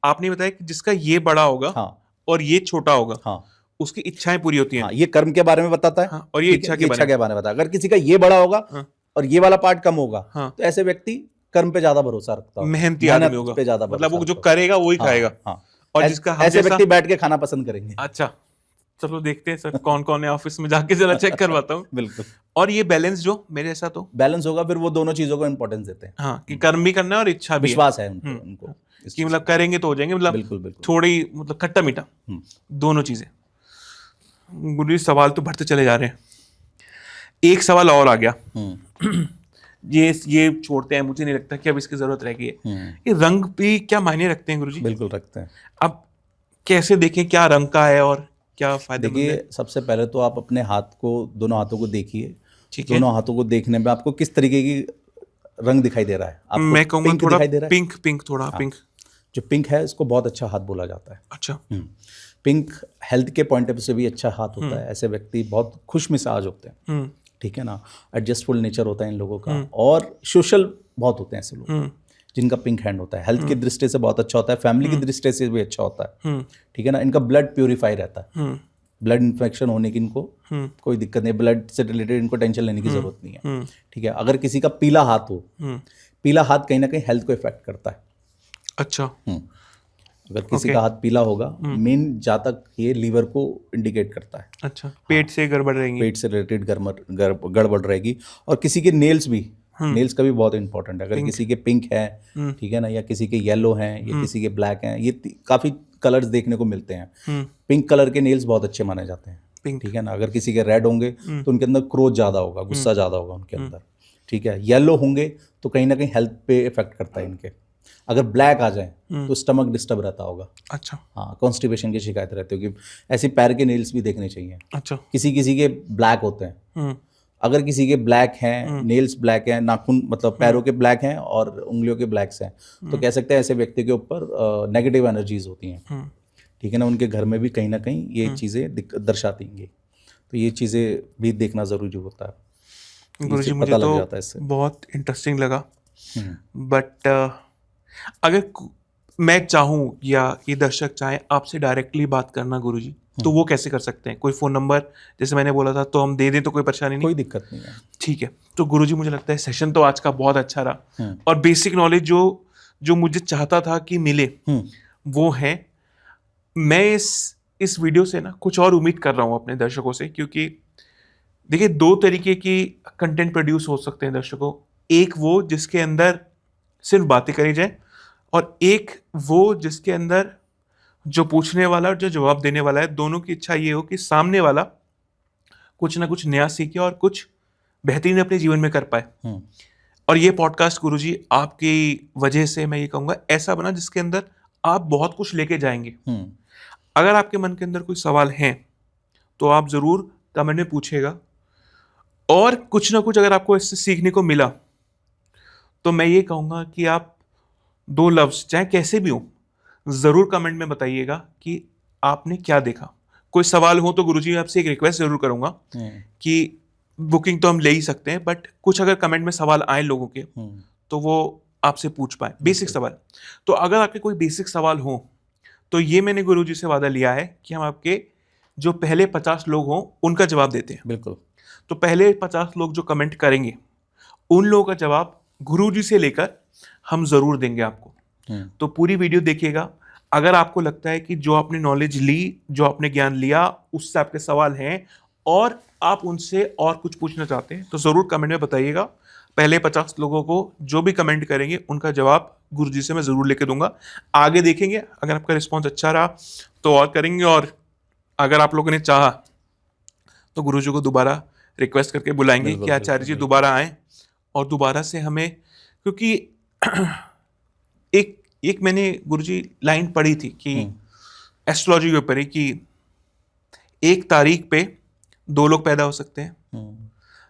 आपने बताया कि जिसका ये बड़ा होगा हाँ और ये छोटा होगा, हाँ उसकी इच्छाएं पूरी होती हैं। हाँ, ये कर्म के बारे में बताता है। हाँ, और ये ठीक है, इच्छा ये के इच्छा बारे के बारे में बताता है। अगर किसी का ये बड़ा होगा हाँ। और ये वाला पार्ट कम होगा, हाँ। तो ऐसे व्यक्ति कर्म पे ज्यादा भरोसा रखता होगा, मेहनती आदमी मेहनत होगा, पे ज्यादा मतलब वो भरोसा जो रखता होगा। करेगा वो ही हाँ, खाएगा। हाँ। और जिसका हम ऐसे जैसा, व्यक्ति बैठ के खाना पसंद करेंगे। अच्छा चलो देखते हैं सर कौन कौन है ऑफिस में, जाके जरा चेक करवाता हूँ। बिल्कुल, और ये बैलेंस जो मेरे ऐसा तो बैलेंस होगा, फिर वो दोनों चीजों को इंपॉर्टेंस देते हैं। हाँ, कि कर्म भी करना है और इच्छा भी है। विश्वास है उनको इस कि चीज मतलब का। करेंगे तो हो जाएंगे, मतलब बिल्कुल बिल्कुल। थोड़ी मतलब खट्टा मीठा दोनों चीजें। गुरु जी सवाल तो बढ़ते चले जा रहे हैं, एक सवाल और आ गया। ये छोड़ते हैं, मुझे नहीं लगता कि अब इसकी जरूरत रह गई है। ये रंग भी क्या मायने रखते हैं गुरुजी? बिल्कुल रखते हैं। अब कैसे देखें क्या रंग का है और क्या फायदेमंद है? देखिए, सबसे पहले तो आप अपने हाथ को, दोनों हाथों को देखिए। ठीक है। दोनों हाथों को देखने में आपको किस तरीके की रंग दिखाई दे रहा है? आपको मैं कहूँगा पिंक थोड़ा दिखाई दे रहा है? पिंक थोड़ा पिंक। जो पिंक है, इसको बहुत अच्छा हाथ बोला जाता है। अच्छा। पिंक हेल्थ के पॉइंट ऑफ व्यू से भी अच्छा हाथ होता है। ऐसे व्यक्ति बहुत खुश मिजाज होते हैं, ठीक है ना, एडजस्टफुल नेचर होता है इन लोगों का, और सोशल बहुत होते हैं ऐसे लोग जिनका पिंक हैंड होता है। हेल्थ की दृष्टि से बहुत अच्छा होता है, फैमिली की दृष्टि से भी अच्छा होता है, ठीक है ना। इनका ब्लड प्योरीफाई रहता है, ब्लड इन्फेक्शन होने की इनको कोई दिक्कत नहीं, ब्लड से रिलेटेड इनको टेंशन लेने की जरूरत नहीं है, ठीक है। अगर किसी का पीला हाथ हो, पीला हाथ कहीं ना कहीं हेल्थ को इफेक्ट करता है। अच्छा। अगर किसी का हाथ पीला होगा, मेन जातक ये लीवर को इंडिकेट करता है। अच्छा, पेट से गड़बड़ रहेंगी, पेट से रिलेटेड गड़बड़ रहेगी। और किसी के नेल्स भी, नेल्स का भी बहुत इंपॉर्टेंट है। अगर किसी के पिंक है, ठीक है ना, या किसी के येलो हैं, या किसी के ब्लैक हैं, ये काफी कलर्स देखने को मिलते हैं। पिंक कलर के नेल्स बहुत अच्छे माने जाते हैं, ठीक है ना। अगर किसी के रेड होंगे तो उनके अंदर क्रोध ज्यादा होगा, गुस्सा ज्यादा होगा उनके अंदर, ठीक है। येलो होंगे तो कहीं ना कहीं हेल्थ पे इफेक्ट करता है इनके। अगर ब्लैक आ जाए तो स्टमक डिस्टर्ब रहता होगा। अच्छा। हाँ, कॉन्स्टिपेशन की शिकायत रहती होगी। ऐसे पैर के नेल्स भी देखने चाहिए। अच्छा। किसी किसी के ब्लैक होते हैं। अगर किसी के ब्लैक हैं, नेल्स ब्लैक हैं, नाखून मतलब पैरों के ब्लैक हैं और उंगलियों के ब्लैक्स हैं, तो कह सकते हैं ऐसे व्यक्ति के ऊपर नेगेटिव एनर्जीज होती हैं, ठीक है ना। उनके घर में भी कहीं ना कहीं ये चीज़ें दर्शाती हैं। तो ये चीज़ें भी देखना ज़रूरी होता है। गुरुजी मुझे पता लग तो जाता है इससे। बहुत इंटरेस्टिंग लगा, बट अगर मैं चाहूँ या ये दर्शक चाहे आपसे डायरेक्टली बात करना गुरुजी, तो वो कैसे कर सकते हैं? कोई फ़ोन नंबर जैसे मैंने बोला था तो हम दे दें तो कोई परेशानी नहीं? कोई दिक्कत नहीं है। ठीक है। तो गुरुजी मुझे लगता है सेशन तो आज का बहुत अच्छा रहा, और बेसिक नॉलेज जो मुझे चाहता था कि मिले वो है। मैं इस वीडियो से ना कुछ और उम्मीद कर रहा हूँ अपने दर्शकों से, क्योंकि देखिए दो तरीके की कंटेंट प्रोड्यूस हो सकते हैं दर्शकों। एक वो जिसके अंदर सिर्फ बातें करी जाए, और एक वो जिसके अंदर जो पूछने वाला और जो जवाब देने वाला है, दोनों की इच्छा ये हो कि सामने वाला कुछ ना कुछ नया सीखे और कुछ बेहतरीन अपने जीवन में कर पाए। और ये पॉडकास्ट गुरुजी आपकी वजह से मैं ये कहूँगा ऐसा बना जिसके अंदर आप बहुत कुछ लेके जाएंगे। अगर आपके मन के अंदर कोई सवाल हैं तो आप ज़रूर कमेंट में पूछेगा, और कुछ ना कुछ अगर आपको इससे सीखने को मिला तो मैं ये कहूँगा कि आप दो लफ्ज़ चाहे कैसे भी हो ज़रूर कमेंट में बताइएगा कि आपने क्या देखा। कोई सवाल हो तो गुरुजी आपसे एक रिक्वेस्ट ज़रूर करूँगा कि बुकिंग तो हम ले ही सकते हैं, बट कुछ अगर कमेंट में सवाल आए लोगों के तो वो आपसे पूछ पाए बेसिक सवाल। तो अगर आपके कोई बेसिक सवाल हो तो ये मैंने गुरुजी से वादा लिया है कि हम आपके जो पहले 50 लोग हों उनका जवाब देते हैं। बिल्कुल। तो पहले 50 लोग जो कमेंट करेंगे उन लोगों का जवाब गुरुजी से लेकर हम ज़रूर देंगे आपको। तो पूरी वीडियो देखिएगा। अगर आपको लगता है कि जो आपने नॉलेज ली, जो आपने ज्ञान लिया, उससे आपके सवाल हैं और आप उनसे और कुछ पूछना चाहते हैं तो ज़रूर कमेंट में बताइएगा। पहले 50 लोगों को जो भी कमेंट करेंगे उनका जवाब गुरुजी से मैं ज़रूर लेके दूंगा। आगे देखेंगे, अगर आपका रिस्पॉन्स अच्छा रहा तो और करेंगे, और अगर आप लोगों ने चाहा तो गुरुजी को दोबारा रिक्वेस्ट करके बुलाएंगे कि आचार्य जी दोबारा आएँ और दोबारा से हमें, क्योंकि एक मैंने गुरुजी लाइन पढ़ी थी कि एस्ट्रोलॉजी के ऊपर ही कि 1 तारीख पे 2 लोग पैदा हो सकते हैं,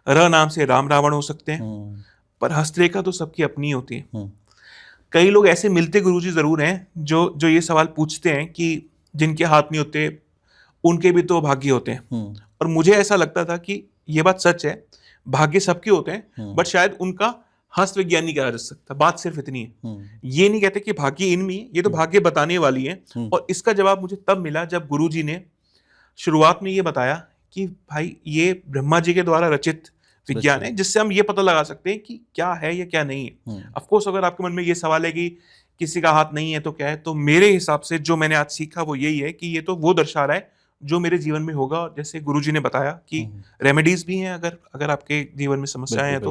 र नाम से राम रावण हो सकते हैं, पर हस्तरेखा तो सबकी अपनी होती है। कई लोग ऐसे मिलते गुरुजी जरूर हैं जो ये सवाल पूछते हैं कि जिनके हाथ नहीं होते उनके भी तो भाग्य होते हैं। और मुझे ऐसा लगता था कि ये बात सच है, भाग्य सबके होते हैं, बट शायद उनका हस्त विज्ञान नहीं कहा जा सकता। बात सिर्फ इतनी है। ये नहीं कहते कि भाग्य इनमें है, ये तो भाग्य बताने वाली है। और इसका जवाब मुझे तब मिला जब गुरुजी ने शुरुआत में ये बताया कि भाई ये ब्रह्मा जी के द्वारा रचित विज्ञान है, जिससे हम ये पता लगा सकते हैं कि क्या है या क्या नहीं है। ऑफ कोर्स अगर आपके मन में ये सवाल है कि किसी का हाथ नहीं है तो क्या है, तो मेरे हिसाब से जो मैंने आज सीखा वो यही है कि ये तो वो दर्शा रहा है जो मेरे जीवन में होगा। और जैसे गुरुजी ने बताया कि रेमेडीज भी हैं अगर आपके जीवन में समस्याएं हैं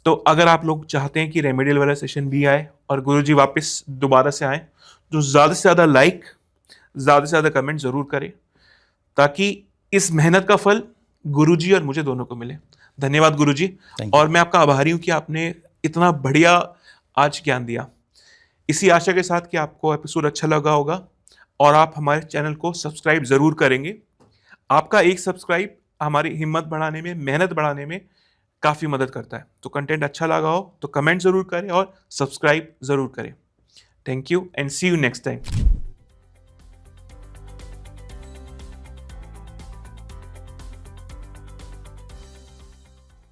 तो अगर आप लोग चाहते हैं कि रेमेडियल वाला सेशन भी आए और गुरुजी वापस दोबारा से आए, तो ज़्यादा से ज़्यादा लाइक, ज़्यादा से ज़्यादा कमेंट ज़रूर करें, ताकि इस मेहनत का फल गुरुजी और मुझे दोनों को मिले। धन्यवाद गुरुजी, और मैं आपका आभारी हूँ कि आपने इतना बढ़िया आज ज्ञान दिया। इसी आशा के साथ कि आपको एपिसोड अच्छा लगा होगा और आप हमारे चैनल को सब्सक्राइब ज़रूर करेंगे। आपका एक सब्सक्राइब हमारी हिम्मत बढ़ाने में, मेहनत बढ़ाने में काफ़ी मदद करता है। तो कंटेंट अच्छा लगा हो तो कमेंट ज़रूर करें और सब्सक्राइब ज़रूर करें। Thank you and see you next time.